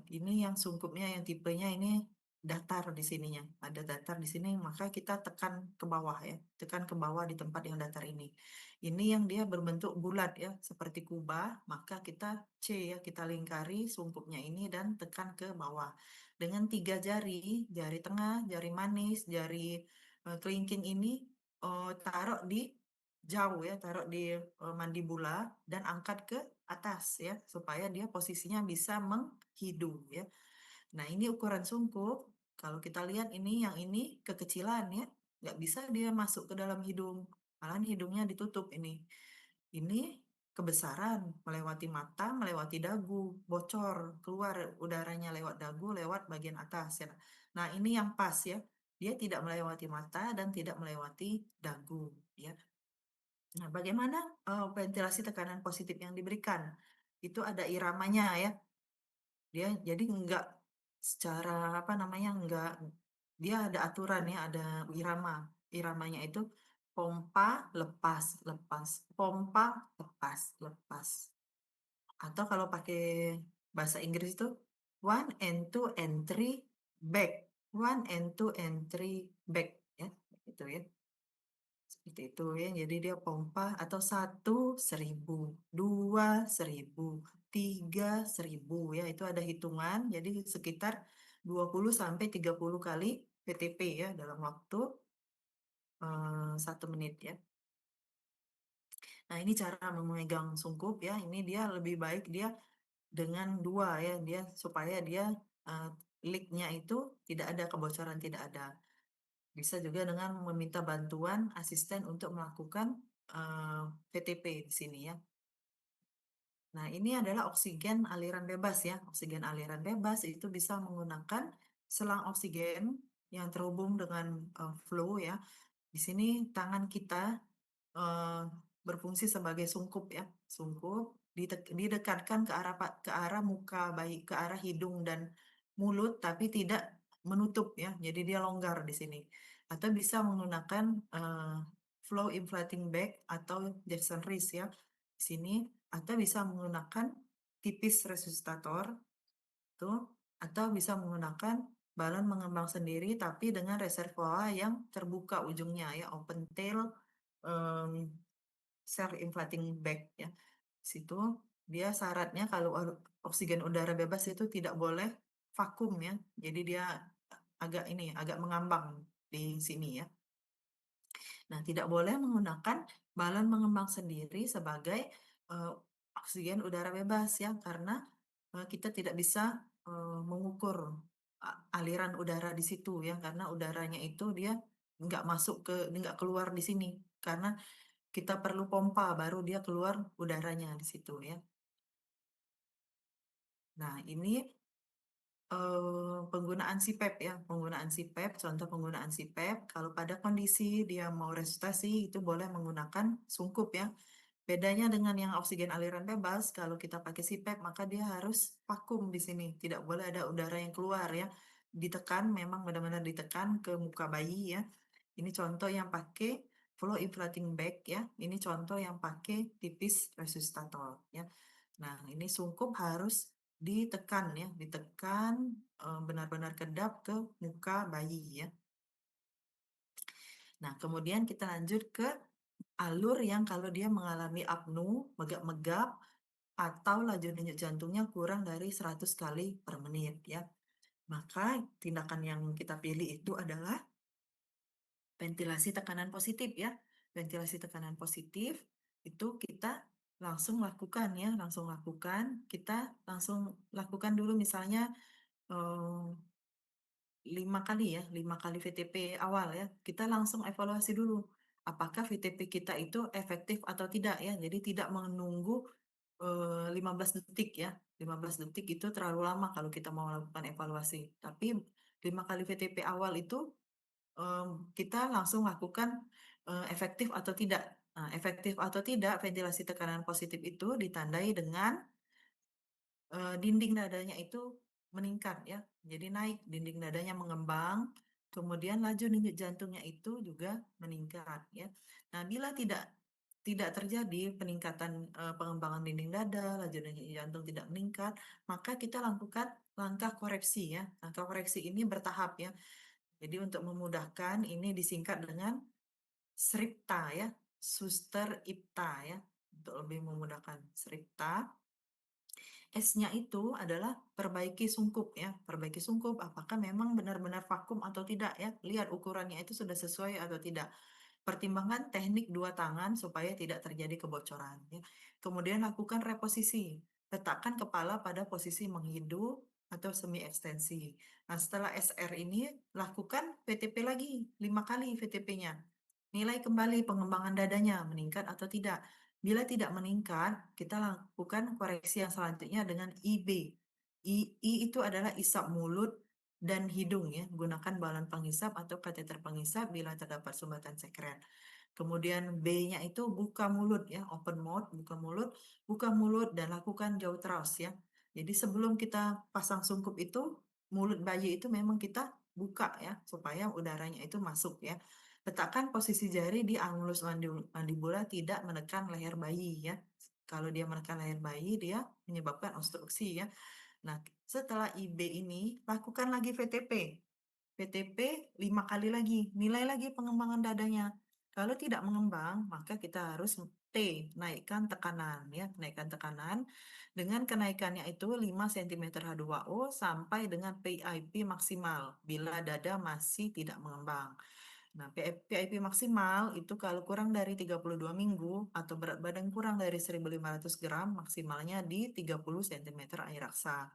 ini yang sungkupnya yang tipenya ini datar di sininya. Ada datar di sini, maka kita tekan ke bawah ya. Tekan ke bawah di tempat yang datar ini. Ini yang dia berbentuk bulat ya, seperti kubah, maka kita C ya, kita lingkari sungkupnya ini dan tekan ke bawah. Dengan 3 jari, jari tengah, jari manis, jari kelingking ini taruh di jauh ya, taruh di mandibula dan angkat ke atas ya, supaya dia posisinya bisa menghidung ya. Nah, ini ukuran sungkup. Kalau kita lihat ini, yang ini kekecilan ya, nggak bisa dia masuk ke dalam hidung. Malahan hidungnya ditutup ini. Ini kebesaran, melewati mata, melewati dagu, bocor, keluar udaranya lewat dagu, lewat bagian atas ya. Nah, ini yang pas ya. Dia tidak melewati mata dan tidak melewati dagu ya. Nah, bagaimana ventilasi tekanan positif yang diberikan? Itu ada iramanya ya. Dia jadi enggak secara apa namanya, enggak, dia ada aturan ya, ada irama. Iramanya itu pompa, lepas, lepas, pompa, lepas, lepas. Atau kalau pakai bahasa Inggris itu one and two and three back. One and two and three back ya. Itu ya. Seperti itu ya. Jadi dia pompa atau 1.000, 2.000, 3.000 ya. Itu ada hitungan. Jadi sekitar 20 sampai 30 kali PTP ya dalam waktu 1 menit ya. Nah, ini cara memegang sungkup ya. Ini dia lebih baik dia dengan dua ya, dia supaya dia uh, leak-nya itu tidak ada kebocoran, tidak ada. Bisa juga dengan meminta bantuan asisten untuk melakukan PTP di sini ya. Nah, ini adalah oksigen aliran bebas ya. Oksigen aliran bebas itu bisa menggunakan selang oksigen yang terhubung dengan flow ya. Di sini tangan kita eh, berfungsi sebagai sungkup ya. Sungkup didekatkan ke arah muka bayi, ke arah hidung dan mulut, tapi tidak menutup ya. Jadi dia longgar di sini. Atau bisa menggunakan flow inflating bag atau Jackson Reese ya di sini. Atau bisa menggunakan tipis resusitator tuh. Atau bisa menggunakan balon mengembang sendiri tapi dengan reservoir yang terbuka ujungnya ya, open tail self inflating bag ya. Situ dia syaratnya kalau oksigen udara bebas itu tidak boleh vakum ya. Jadi dia agak mengambang di sini ya. Nah, tidak boleh menggunakan balon mengembang sendiri sebagai eh, oksigen udara bebas ya, karena kita tidak bisa mengukur aliran udara di situ ya, karena udaranya itu dia nggak keluar di sini, karena kita perlu pompa baru dia keluar udaranya di situ ya. Nah, ini penggunaan CPAP ya, penggunaan CPAP, contoh penggunaan CPAP, kalau pada kondisi dia mau resusitasi itu boleh menggunakan sungkup ya. Bedanya dengan yang oksigen aliran bebas, kalau kita pakai CPAP maka dia harus vakum di sini, tidak boleh ada udara yang keluar ya. Ditekan, memang benar-benar ditekan ke muka bayi ya. Ini contoh yang pakai flow inflating bag ya. Ini contoh yang pakai tipis resusitator ya. Nah, ini sungkup harus ditekan ya, ditekan benar-benar kedap ke muka bayi ya. Nah, kemudian kita lanjut ke alur yang kalau dia mengalami apnu, megap-megap, atau laju denyut jantungnya kurang dari 100 kali per menit ya. Maka tindakan yang kita pilih itu adalah ventilasi tekanan positif ya. Ventilasi tekanan positif itu kita langsung lakukan ya, langsung lakukan. Kita langsung lakukan dulu misalnya eh, 5 kali ya, 5 kali VTP awal ya. Kita langsung evaluasi dulu apakah VTP kita itu efektif atau tidak ya. Jadi tidak menunggu 15 detik ya. 15 detik itu terlalu lama kalau kita mau melakukan evaluasi. Tapi 5 kali VTP awal itu kita langsung lakukan efektif atau tidak. Nah, efektif atau tidak ventilasi tekanan positif itu ditandai dengan dinding dadanya itu meningkat ya. Jadi naik, dinding dadanya mengembang, kemudian laju denyut jantungnya itu juga meningkat ya. Nah, bila tidak terjadi peningkatan pengembangan dinding dada, laju denyut jantung tidak meningkat, maka kita lakukan langkah koreksi ya. Langkah koreksi ini bertahap ya. Jadi untuk memudahkan ini disingkat dengan SRIPTA ya, Suster IPTA ya. Untuk lebih memudahkan SRIPTA. S-nya itu adalah perbaiki sungkup ya, perbaiki sungkup apakah memang benar-benar vakum atau tidak ya. Lihat ukurannya itu sudah sesuai atau tidak. Pertimbangkan teknik 2 tangan supaya tidak terjadi kebocoran ya. Kemudian lakukan reposisi. Letakkan kepala pada posisi menghidup atau semi ekstensi. Nah, setelah SR ini lakukan VTP lagi 5 kali VTP-nya. Nilai kembali pengembangan dadanya meningkat atau tidak. Bila tidak meningkat, kita lakukan koreksi yang selanjutnya dengan IB. I itu adalah isap mulut dan hidung ya. Gunakan balon penghisap atau kateter penghisap bila terdapat sumbatan sekret. Kemudian B-nya itu buka mulut ya, open mouth, buka mulut dan lakukan jaw thrust ya. Jadi sebelum kita pasang sungkup itu, mulut bayi itu memang kita buka ya, supaya udaranya itu masuk ya. Letakkan posisi jari di anulus mandibula tidak menekan leher bayi ya. Kalau dia menekan leher bayi, dia menyebabkan obstruksi ya. Nah, setelah IB ini, lakukan lagi VTP. VTP 5 kali lagi, nilai lagi pengembangan dadanya. Kalau tidak mengembang, maka kita harus T, naikkan tekanan ya, naikkan tekanan dengan kenaikannya itu 5 cm H2O sampai dengan PIP maksimal bila dada masih tidak mengembang. Nah, PIP maksimal itu kalau kurang dari 32 minggu atau berat badan kurang dari 1.500 gram, maksimalnya di 30 cm air aksa.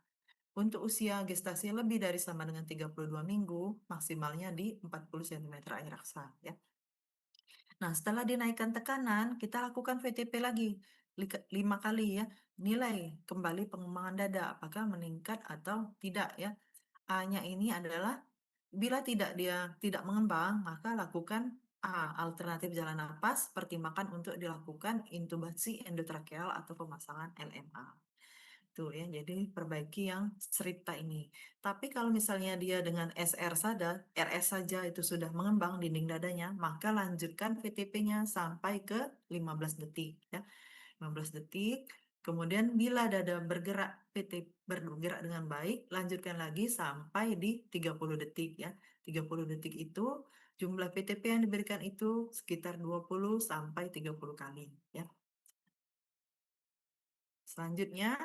Untuk usia gestasi lebih dari sama dengan 32 minggu, maksimalnya di 40 cm air aksa. Ya. Nah, setelah dinaikkan tekanan, kita lakukan VTP lagi 5 kali ya. Nilai kembali pengembangan dada, apakah meningkat atau tidak ya. A-nya ini adalah bila dia tidak mengembang, maka lakukan A, alternatif jalan napas, pertimbangkan untuk dilakukan intubasi endotrakeal atau pemasangan LMA. Tuh ya, jadi perbaiki yang cerita ini. Tapi kalau misalnya dia dengan SR saja, RS saja itu sudah mengembang dinding dadanya, maka lanjutkan VTP-nya sampai ke 15 detik ya. 15 detik. Kemudian bila dada bergerak dengan baik, lanjutkan lagi sampai di 30 detik ya. 30 detik itu jumlah PTP yang diberikan itu sekitar 20 sampai 30 kali ya. Selanjutnya,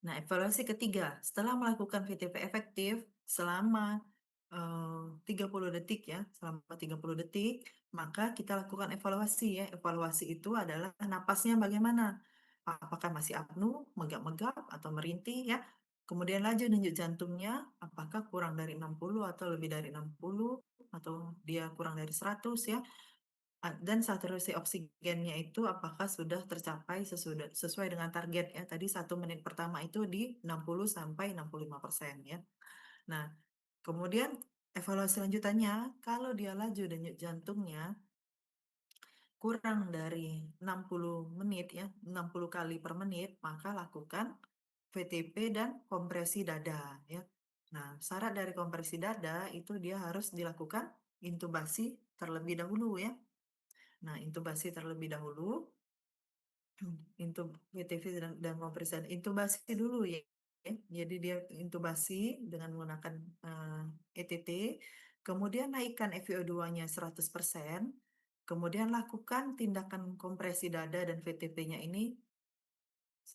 nah, evaluasi ketiga, setelah melakukan VTP efektif selama 30 detik ya, selama 30 detik, maka kita lakukan evaluasi ya. Evaluasi itu adalah napasnya bagaimana? Apakah masih apnu, megap-megap, atau merintih ya. Kemudian laju denyut jantungnya, apakah kurang dari 60 atau lebih dari 60, atau dia kurang dari 100 ya. Dan saturasi oksigennya itu apakah sudah tercapai sesuai dengan target ya. Tadi 1 menit pertama itu di 60 sampai 65% ya. Nah, kemudian evaluasi lanjutannya, kalau dia laju denyut jantungnya kurang dari 60 menit ya, 60 kali per menit, maka lakukan VTP dan kompresi dada ya. Nah, syarat dari kompresi dada itu dia harus dilakukan intubasi terlebih dahulu ya. Nah, intubasi terlebih dahulu, VTV dan pemeriksaan intubasi dulu ya. Jadi dia intubasi dengan menggunakan ETT, kemudian naikkan FiO2-nya 100%, kemudian lakukan tindakan kompresi dada dan VTP-nya ini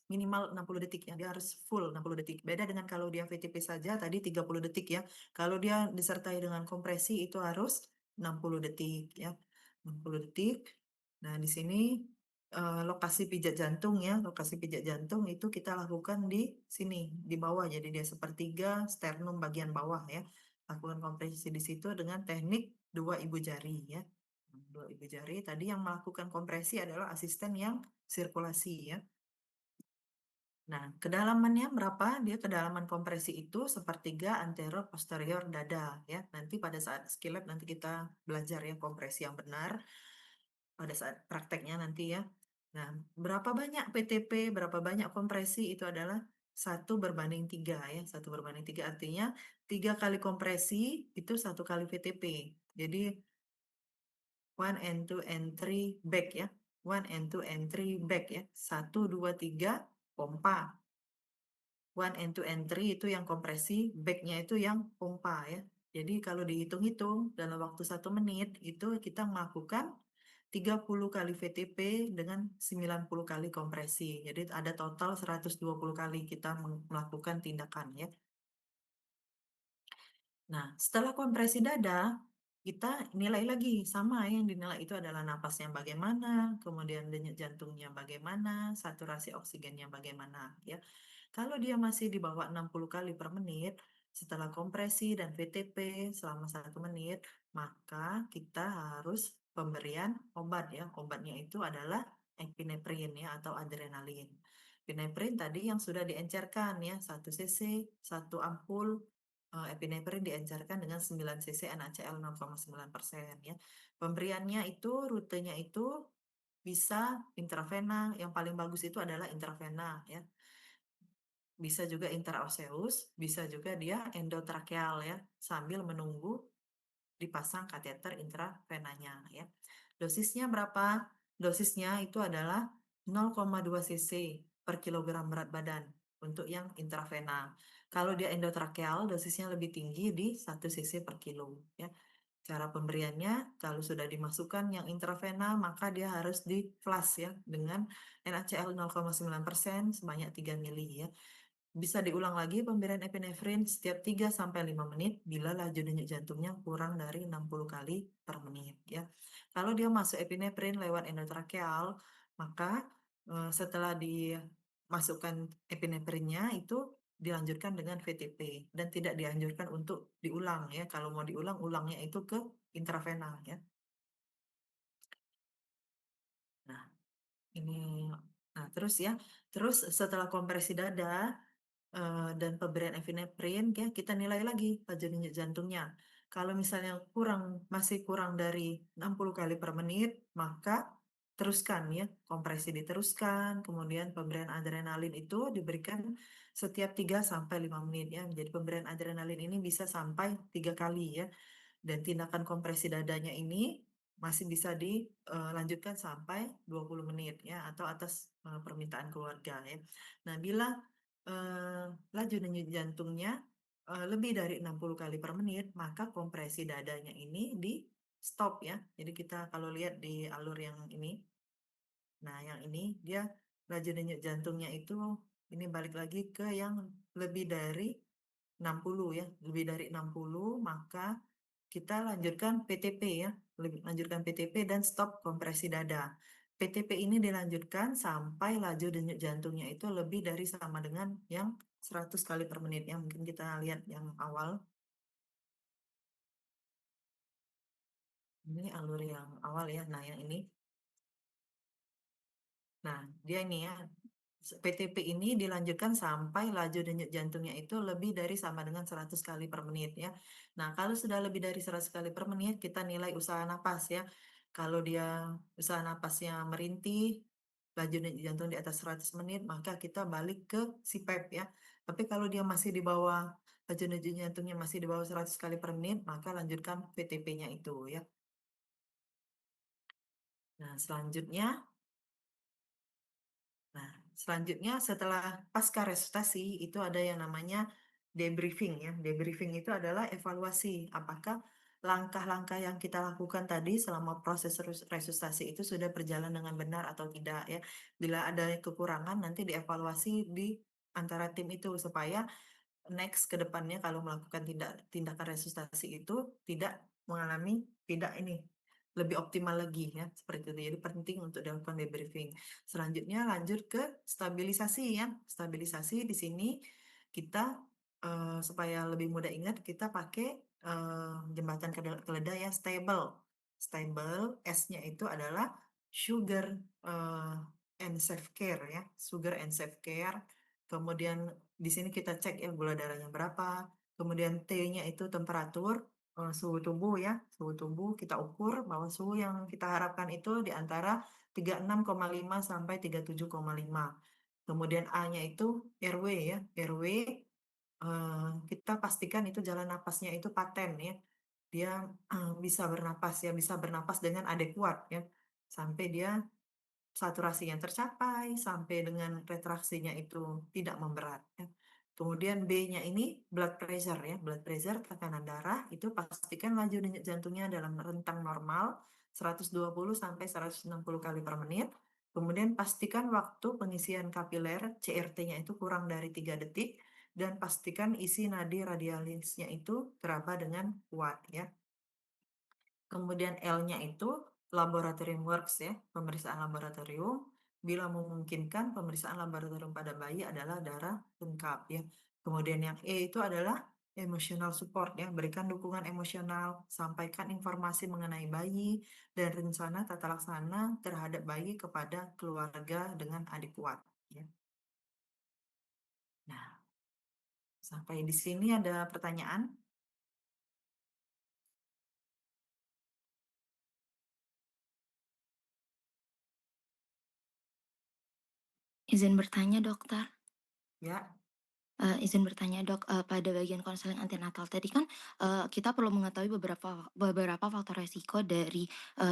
minimal 60 detik ya, dia harus full 60 detik. Beda dengan kalau dia VTP saja tadi 30 detik ya. Kalau dia disertai dengan kompresi itu harus 60 detik ya. 60 detik. Nah, di sini lokasi pijat jantung ya, lokasi pijat jantung itu kita lakukan di sini, di bawah. Jadi dia sepertiga sternum bagian bawah ya. Lakukan kompresi di situ dengan teknik 2 ibu jari ya. 2 ibu jari. Tadi yang melakukan kompresi adalah asisten yang sirkulasi ya. Nah, kedalamannya berapa? Dia kedalaman kompresi itu sepertiga anterior posterior dada ya. Nanti pada saat skill lab nanti kita belajar ya kompresi yang benar pada saat prakteknya nanti ya. Nah, berapa banyak PTP, berapa banyak kompresi itu adalah 1:3 ya. 1:3 artinya 3 kali kompresi itu 1 kali VTP. Jadi 1 and 2 and 3 back ya. 1 and 2 and 3 back ya. 1, 2, 3 pompa. 1 and 2 and 3 itu yang kompresi, back-nya itu yang pompa ya. Jadi kalau dihitung-hitung dalam waktu 1 menit itu kita melakukan 30 kali VTP dengan 90 kali kompresi. Jadi ada total 120 kali kita melakukan tindakan ya. Nah, setelah kompresi dada, kita nilai lagi. Sama yang dinilai itu adalah napasnya bagaimana, kemudian denyut jantungnya bagaimana, saturasi oksigennya bagaimana ya. Kalau dia masih di bawah 60 kali per menit, setelah kompresi dan VTP selama 1 menit, maka kita harus pemberian obat ya. Obatnya itu adalah epinefrin ya atau adrenalin. Epinefrin tadi yang sudah diencerkan ya, 1 cc, 1 ampul epinefrin diencerkan dengan 9 cc NaCl 0,9% ya. Pemberiannya itu rutenya itu bisa intravena, yang paling bagus itu adalah intravena ya. Bisa juga intraoseus, bisa juga dia endotrakeal ya, sambil menunggu dipasang kateter intravenanya ya. Dosisnya berapa? Dosisnya itu adalah 0,2 cc per kilogram berat badan untuk yang intravena. Kalau dia endotrakeal dosisnya lebih tinggi di 1 cc per kilo ya. Cara pemberiannya kalau sudah dimasukkan yang intravena maka dia harus di flush ya dengan NaCl 0,9% sebanyak 3 mili ya. Bisa diulang lagi pemberian epinefrin setiap 3-5 menit bila laju denyut jantungnya kurang dari 60 kali per menit ya. Kalau dia masuk epinefrin lewat endotrakeal, maka setelah dimasukkan epinefrinnya itu dilanjutkan dengan VTP dan tidak dianjurkan untuk diulang ya. Kalau mau diulang, ulangnya itu ke intravena ya. Nah, ini terus ya. Terus setelah kompresi dada dan pemberian epinefrin ya kita nilai lagi laju denyut jantungnya. Kalau misalnya masih kurang dari 60 kali per menit, maka teruskan ya, kompresi diteruskan, kemudian pemberian adrenalin itu diberikan setiap 3-5 menit ya. Jadi pemberian adrenalin ini bisa sampai 3 kali ya. Dan tindakan kompresi dadanya ini masih bisa dilanjutkan sampai 20 menit ya atau atas permintaan keluarga ya. Nah, bila eh, laju denyut jantungnya lebih dari 60 kali per menit, maka kompresi dadanya ini di stop ya. Jadi kita kalau lihat di alur yang ini, nah yang ini dia laju denyut jantungnya itu ini balik lagi ke yang lebih dari 60 ya, lebih dari 60 maka kita lanjutkan PTP ya, lanjutkan PTP dan stop kompresi dada. PTP ini dilanjutkan sampai laju denyut jantungnya itu lebih dari sama dengan yang 100 kali per menit ya. Mungkin kita lihat yang awal. Ini alur yang awal ya. Nah, yang ini. Nah, dia ini ya. PTP ini dilanjutkan sampai laju denyut jantungnya itu lebih dari sama dengan 100 kali per menit ya. Nah, kalau sudah lebih dari 100 kali per menit, kita nilai usaha napas ya. Kalau dia usaha napasnya merintih, laju denyut jantung di atas 100 menit, maka kita balik ke CPAP ya. Tapi kalau dia masih di bawah, laju denyut jantungnya masih di bawah 100 kali per menit, maka lanjutkan PTP-nya itu ya. Nah, selanjutnya setelah pasca resusitasi itu ada yang namanya debriefing ya. Debriefing itu adalah evaluasi apakah langkah-langkah yang kita lakukan tadi selama proses resusitasi itu sudah berjalan dengan benar atau tidak ya. Bila ada kekurangan nanti dievaluasi di antara tim itu supaya next ke depannya kalau melakukan tindakan resusitasi itu tidak mengalami tidak ini lebih optimal lagi ya seperti itu. Jadi penting untuk dilakukan debriefing. Selanjutnya lanjut ke stabilisasi ya. Stabilisasi di sini kita supaya lebih mudah ingat kita pakai jembatan keledai ya stable. Stable S-nya itu adalah sugar eh, and safe care ya. Sugar and safe care. Kemudian di sini kita cek ya gula darahnya berapa. Kemudian T-nya itu temperatur, suhu tubuh ya. Suhu tubuh kita ukur bahwa suhu yang kita harapkan itu di antara 36,5 sampai 37,5. Kemudian A-nya itu RW ya. RW kita pastikan itu jalan napasnya itu paten ya. Dia bisa bernapas ya, bisa bernapas dengan adekuat ya. Sampai dia saturasinya tercapai sampai dengan retraksinya itu tidak memberat ya. Kemudian B-nya ini blood pressure ya, blood pressure tekanan darah itu pastikan laju denyut jantungnya dalam rentang normal 120 sampai 160 kali per menit. Kemudian pastikan waktu pengisian kapiler CRT-nya itu kurang dari 3 detik dan pastikan isi nadi radialisnya itu teraba dengan kuat ya. Kemudian L-nya itu laboratorium works ya, pemeriksaan laboratorium. Bila memungkinkan, pemeriksaan laboratorium pada bayi adalah darah lengkap ya. Kemudian yang E itu adalah emotional support ya, berikan dukungan emosional, sampaikan informasi mengenai bayi dan rencana tata laksana terhadap bayi kepada keluarga dengan adekuat ya. Nah, sampai di sini ada pertanyaan? Izin bertanya, dokter. Ya. Izin bertanya, Dok, pada bagian konseling antenatal tadi kan, kita perlu mengetahui beberapa faktor resiko dari,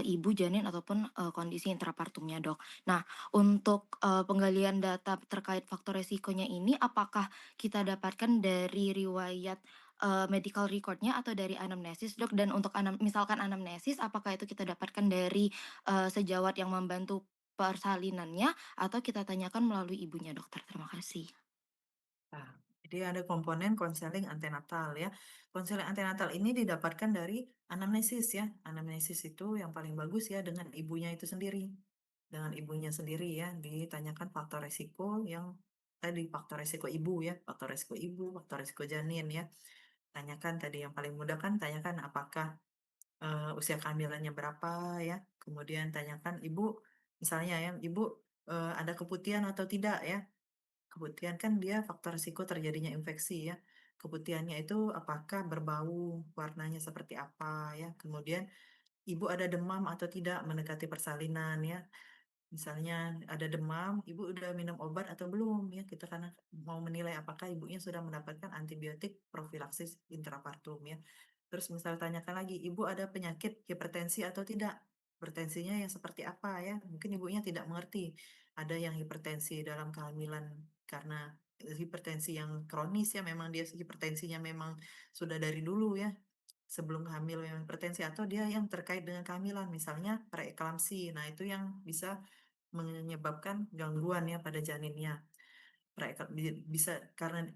ibu, janin, ataupun, kondisi intrapartumnya, Dok. Nah, untuk, penggalian data terkait faktor resikonya ini, apakah kita dapatkan dari riwayat, medical record-nya atau dari anamnesis, Dok? Dan untuk misalkan anamnesis, apakah itu kita dapatkan dari, sejawat yang membantu persalinannya, atau kita tanyakan melalui ibunya, Dokter? Terima kasih. Nah, jadi ada komponen konseling antenatal ya. Konseling antenatal ini didapatkan dari anamnesis ya. Anamnesis itu yang paling bagus ya dengan ibunya itu sendiri. Dengan ibunya sendiri ya, ditanyakan faktor resiko yang tadi faktor resiko ibu ya, faktor resiko ibu, faktor resiko janin ya. Tanyakan tadi yang paling mudah kan tanyakan apakah usia kehamilannya berapa ya. Kemudian tanyakan ibu misalnya ya, ibu ada keputihan atau tidak ya. Keputihan kan dia faktor risiko terjadinya infeksi ya. Keputihannya itu apakah berbau, warnanya seperti apa ya. Kemudian ibu ada demam atau tidak mendekati persalinan ya. Misalnya ada demam, ibu udah minum obat atau belum ya. Kita karena mau menilai apakah ibunya sudah mendapatkan antibiotik profilaksis intrapartum ya. Terus misal tanyakan lagi, ibu ada penyakit hipertensi atau tidak? hipertensinya yang seperti apa ya, mungkin ibunya tidak mengerti. Ada yang hipertensi dalam kehamilan karena hipertensi yang kronis ya, memang dia hipertensinya memang sudah dari dulu ya, sebelum hamil memang hipertensi, atau dia yang terkait dengan kehamilan, misalnya preeklamsi. Nah, itu yang bisa menyebabkan gangguan ya pada janinnya. Bisa karena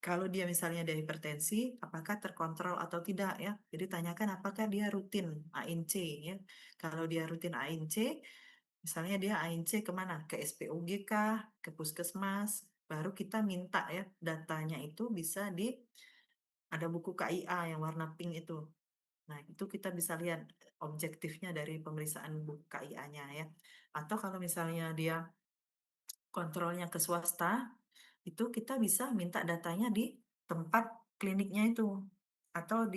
kalau dia misalnya dia hipertensi, apakah terkontrol atau tidak ya? Jadi tanyakan apakah dia rutin ANC ya. Kalau dia rutin ANC, misalnya dia ANC kemana? Ke SPOG kah? Ke puskesmas? Baru kita minta ya datanya itu bisa di ada buku KIA yang warna pink itu. Nah, itu kita bisa lihat objektifnya dari pemeriksaan buku KIA-nya ya. Atau kalau misalnya dia kontrolnya ke swasta, itu kita bisa minta datanya di tempat kliniknya itu atau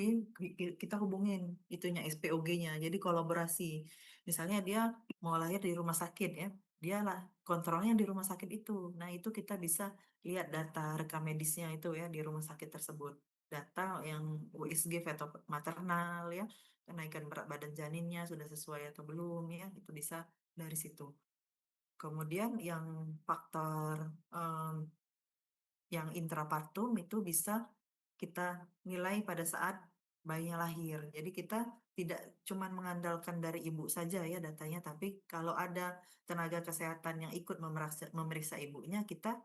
kita hubungin itunya SPOG-nya. Jadi kolaborasi. Misalnya dia mau lahir di rumah sakit ya, dia lah kontrolnya di rumah sakit itu. Nah, itu kita bisa lihat data rekam medisnya itu ya di rumah sakit tersebut. Data yang USG fetal maternal ya, kenaikan berat badan janinnya sudah sesuai atau belum ya, itu bisa dari situ. Kemudian yang faktor yang intrapartum itu bisa kita nilai pada saat bayinya lahir. Jadi kita tidak cuma mengandalkan dari ibu saja ya datanya, tapi kalau ada tenaga kesehatan yang ikut memeriksa ibunya, kita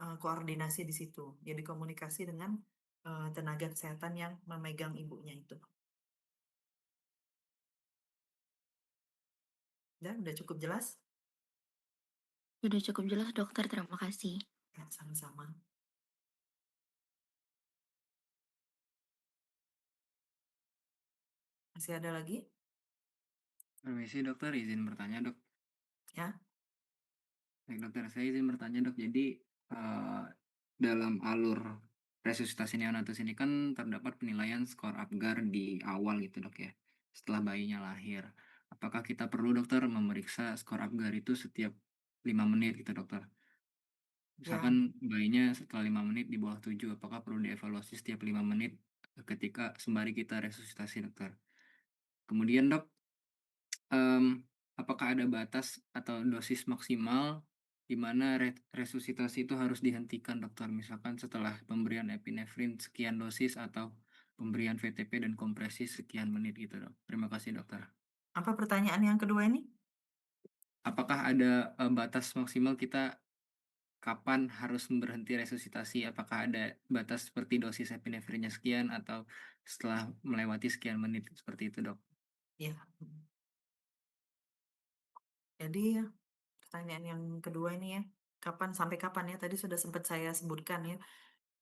koordinasi di situ. Jadi komunikasi dengan tenaga kesehatan yang memegang ibunya itu. Dan udah cukup jelas? Sudah cukup jelas dokter, terima kasih. Ya, sama-sama. Masih ada lagi? Permisi dokter, izin bertanya dok. Ya, Baik dokter, saya izin bertanya dok. Jadi dalam alur resusitasi neonatus ini kan terdapat penilaian skor Apgar di awal gitu dok ya, setelah bayinya lahir. Apakah kita perlu dokter memeriksa skor Apgar itu setiap 5 menit gitu dokter? ya. Misalkan bayinya setelah 5 menit di bawah 7, apakah perlu dievaluasi setiap 5 menit ketika sembari kita resusitasi dokter? Kemudian dok, Mmm, apakah ada batas atau dosis maksimal di mana resusitasi itu harus dihentikan, dokter? Misalkan setelah pemberian epinefrin sekian dosis atau pemberian VTP dan kompresi sekian menit gitu, Dok. Terima kasih, dokter. Apa pertanyaan yang kedua ini? Apakah ada, batas maksimal kita kapan harus berhenti resusitasi? Apakah ada batas seperti dosis epinefrinnya sekian atau setelah melewati sekian menit, seperti itu, Dok? Ya. Jadi pertanyaan yang kedua ini ya, kapan sampai kapan ya? Tadi sudah sempat saya sebutkan ya.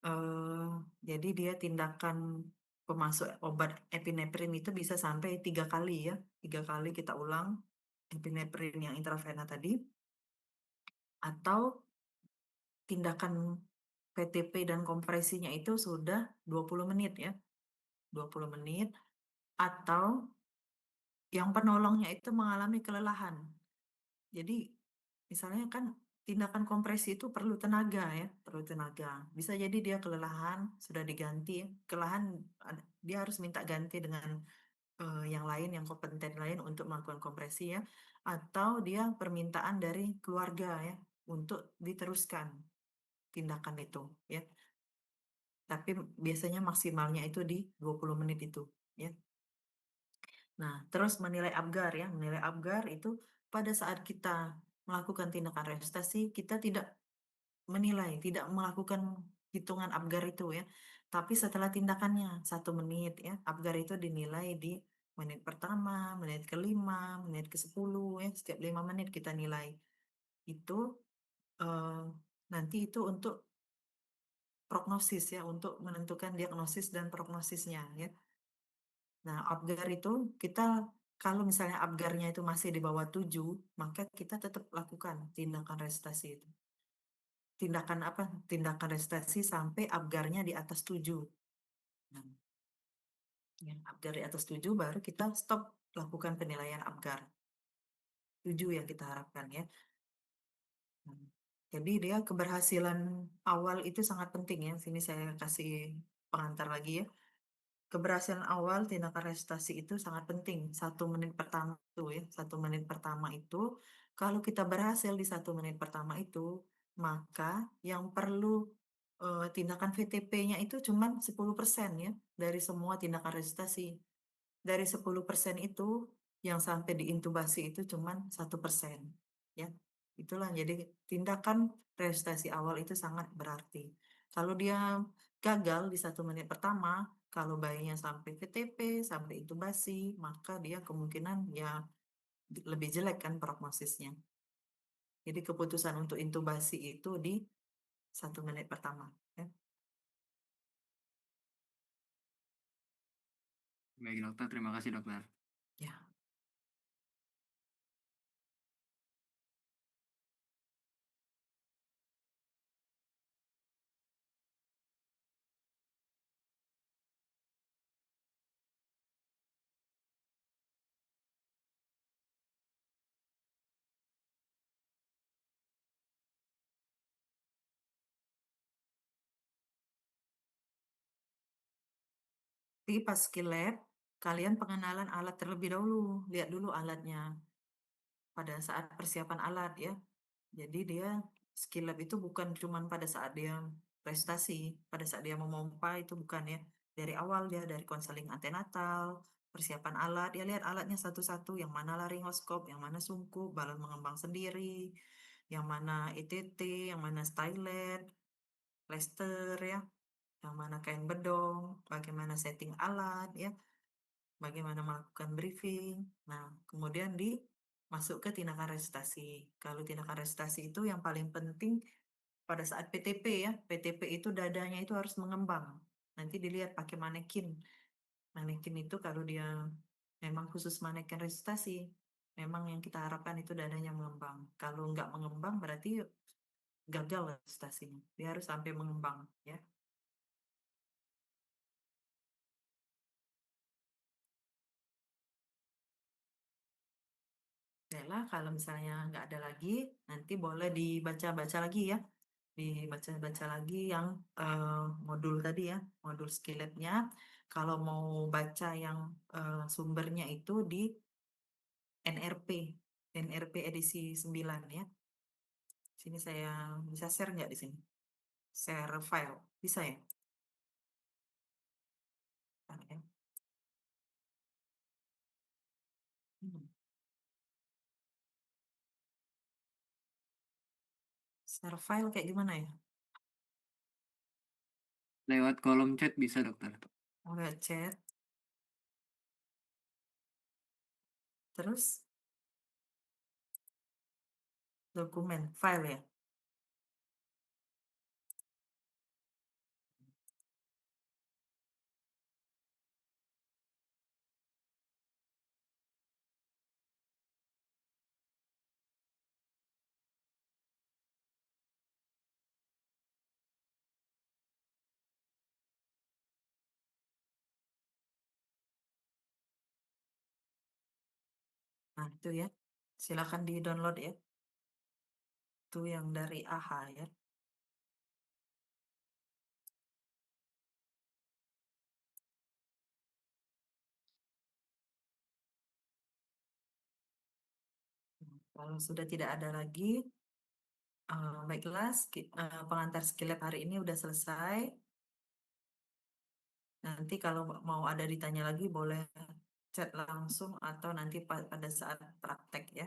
Eee, jadi dia tindakan pemasuk obat epinefrin itu bisa sampai 3 kali ya, 3 kali kita ulang epinefrin yang intravena tadi, atau tindakan PTP dan kompresinya itu sudah 20 menit ya, 20 menit, atau yang penolongnya itu mengalami kelelahan. Jadi, misalnya kan tindakan kompresi itu perlu tenaga ya, perlu tenaga. Bisa jadi dia kelelahan, sudah diganti, kelelahan dia harus minta ganti dengan yang lain, yang kompeten lain untuk melakukan kompresi ya, atau dia permintaan dari keluarga ya, untuk diteruskan tindakan itu ya. Tapi biasanya maksimalnya itu di 20 menit itu ya. Nah, terus menilai ABGAR ya, menilai ABGAR itu pada saat kita melakukan tindakan resusitasi, kita tidak menilai, tidak melakukan hitungan ABGAR itu ya. Tapi setelah tindakannya 1 menit ya, ABGAR itu dinilai di menit pertama, menit kelima, menit ke-10 ya, setiap 5 menit kita nilai. Itu eh, nanti itu untuk prognosis ya, untuk menentukan diagnosis dan prognosisnya ya. Nah, ABGAR itu kita kalau misalnya ABGAR-nya itu masih di bawah 7, maka kita tetap lakukan tindakan resusitasi itu. Tindakan apa? Tindakan resusitasi sampai ABGAR-nya di atas 7. Nah, yang ABGAR di atas 7 baru kita stop lakukan penilaian ABGAR. 7 yang kita harapkan ya. Nah, jadi dia keberhasilan awal itu sangat penting ya. Sini saya kasih pengantar lagi ya. keberhasilan awal tindakan resusitasi itu sangat penting. 1 menit pertama itu ya, 1 menit pertama itu, kalau kita berhasil di 1 menit pertama itu, maka yang perlu tindakan VTP-nya itu cuma 10% ya dari semua tindakan resusitasi. Dari 10% itu yang sampai diintubasi itu cuma 1%, ya. Itulah jadi tindakan resusitasi awal itu sangat berarti. Kalau dia gagal di 1 menit pertama, kalau bayinya sampai VTP, sampai intubasi, maka dia kemungkinan ya lebih jelek kan prognosisnya. Jadi keputusan untuk intubasi itu di 1 menit pertama, ya. Baik dokter, terima kasih dokter. Ya. Jadi pas skill lab, kalian pengenalan alat terlebih dahulu. Lihat dulu alatnya pada saat persiapan alat ya. Jadi dia skill lab itu bukan cuman pada saat dia prestasi, pada saat dia memompa itu bukan ya. Dari awal dia dari konseling antenatal, persiapan alat, dia lihat alatnya satu-satu, yang mana laringoskop, yang mana sungkup, balon mengembang sendiri, yang mana ETT, yang mana stylet, plester ya, yang mana kain bedong, bagaimana setting alat ya, bagaimana melakukan briefing. Nah, kemudian masuk ke tindakan resusitasi. Kalau tindakan resusitasi itu yang paling penting pada saat PTP ya. PTP itu dadanya itu harus mengembang. Nanti dilihat pakai manekin. Manekin itu kalau dia memang khusus manekin resusitasi, memang yang kita harapkan itu dadanya mengembang. Kalau nggak mengembang berarti gagal resusitasinya. Dia harus sampai mengembang ya. Baiklah, kalau misalnya nggak ada lagi, nanti boleh dibaca-baca lagi ya. Dibaca-baca lagi yang modul tadi ya, modul skilletnya. Kalau mau baca yang sumbernya itu di NRP, NRP edisi 9 ya. Sini saya bisa share nggak di sini? Share file, bisa ya? Bentar ya. Hmm. Share file kayak gimana ya? Lewat kolom chat bisa dokter. Udah chat, terus dokumen, file ya? Nah itu ya, silakan di download ya. Itu yang dari AHA ya. Kalau sudah tidak ada lagi, baiklah, pengantar skill lab hari ini udah selesai. Nanti kalau mau ada ditanya lagi boleh chat langsung atau nanti pada saat praktek ya.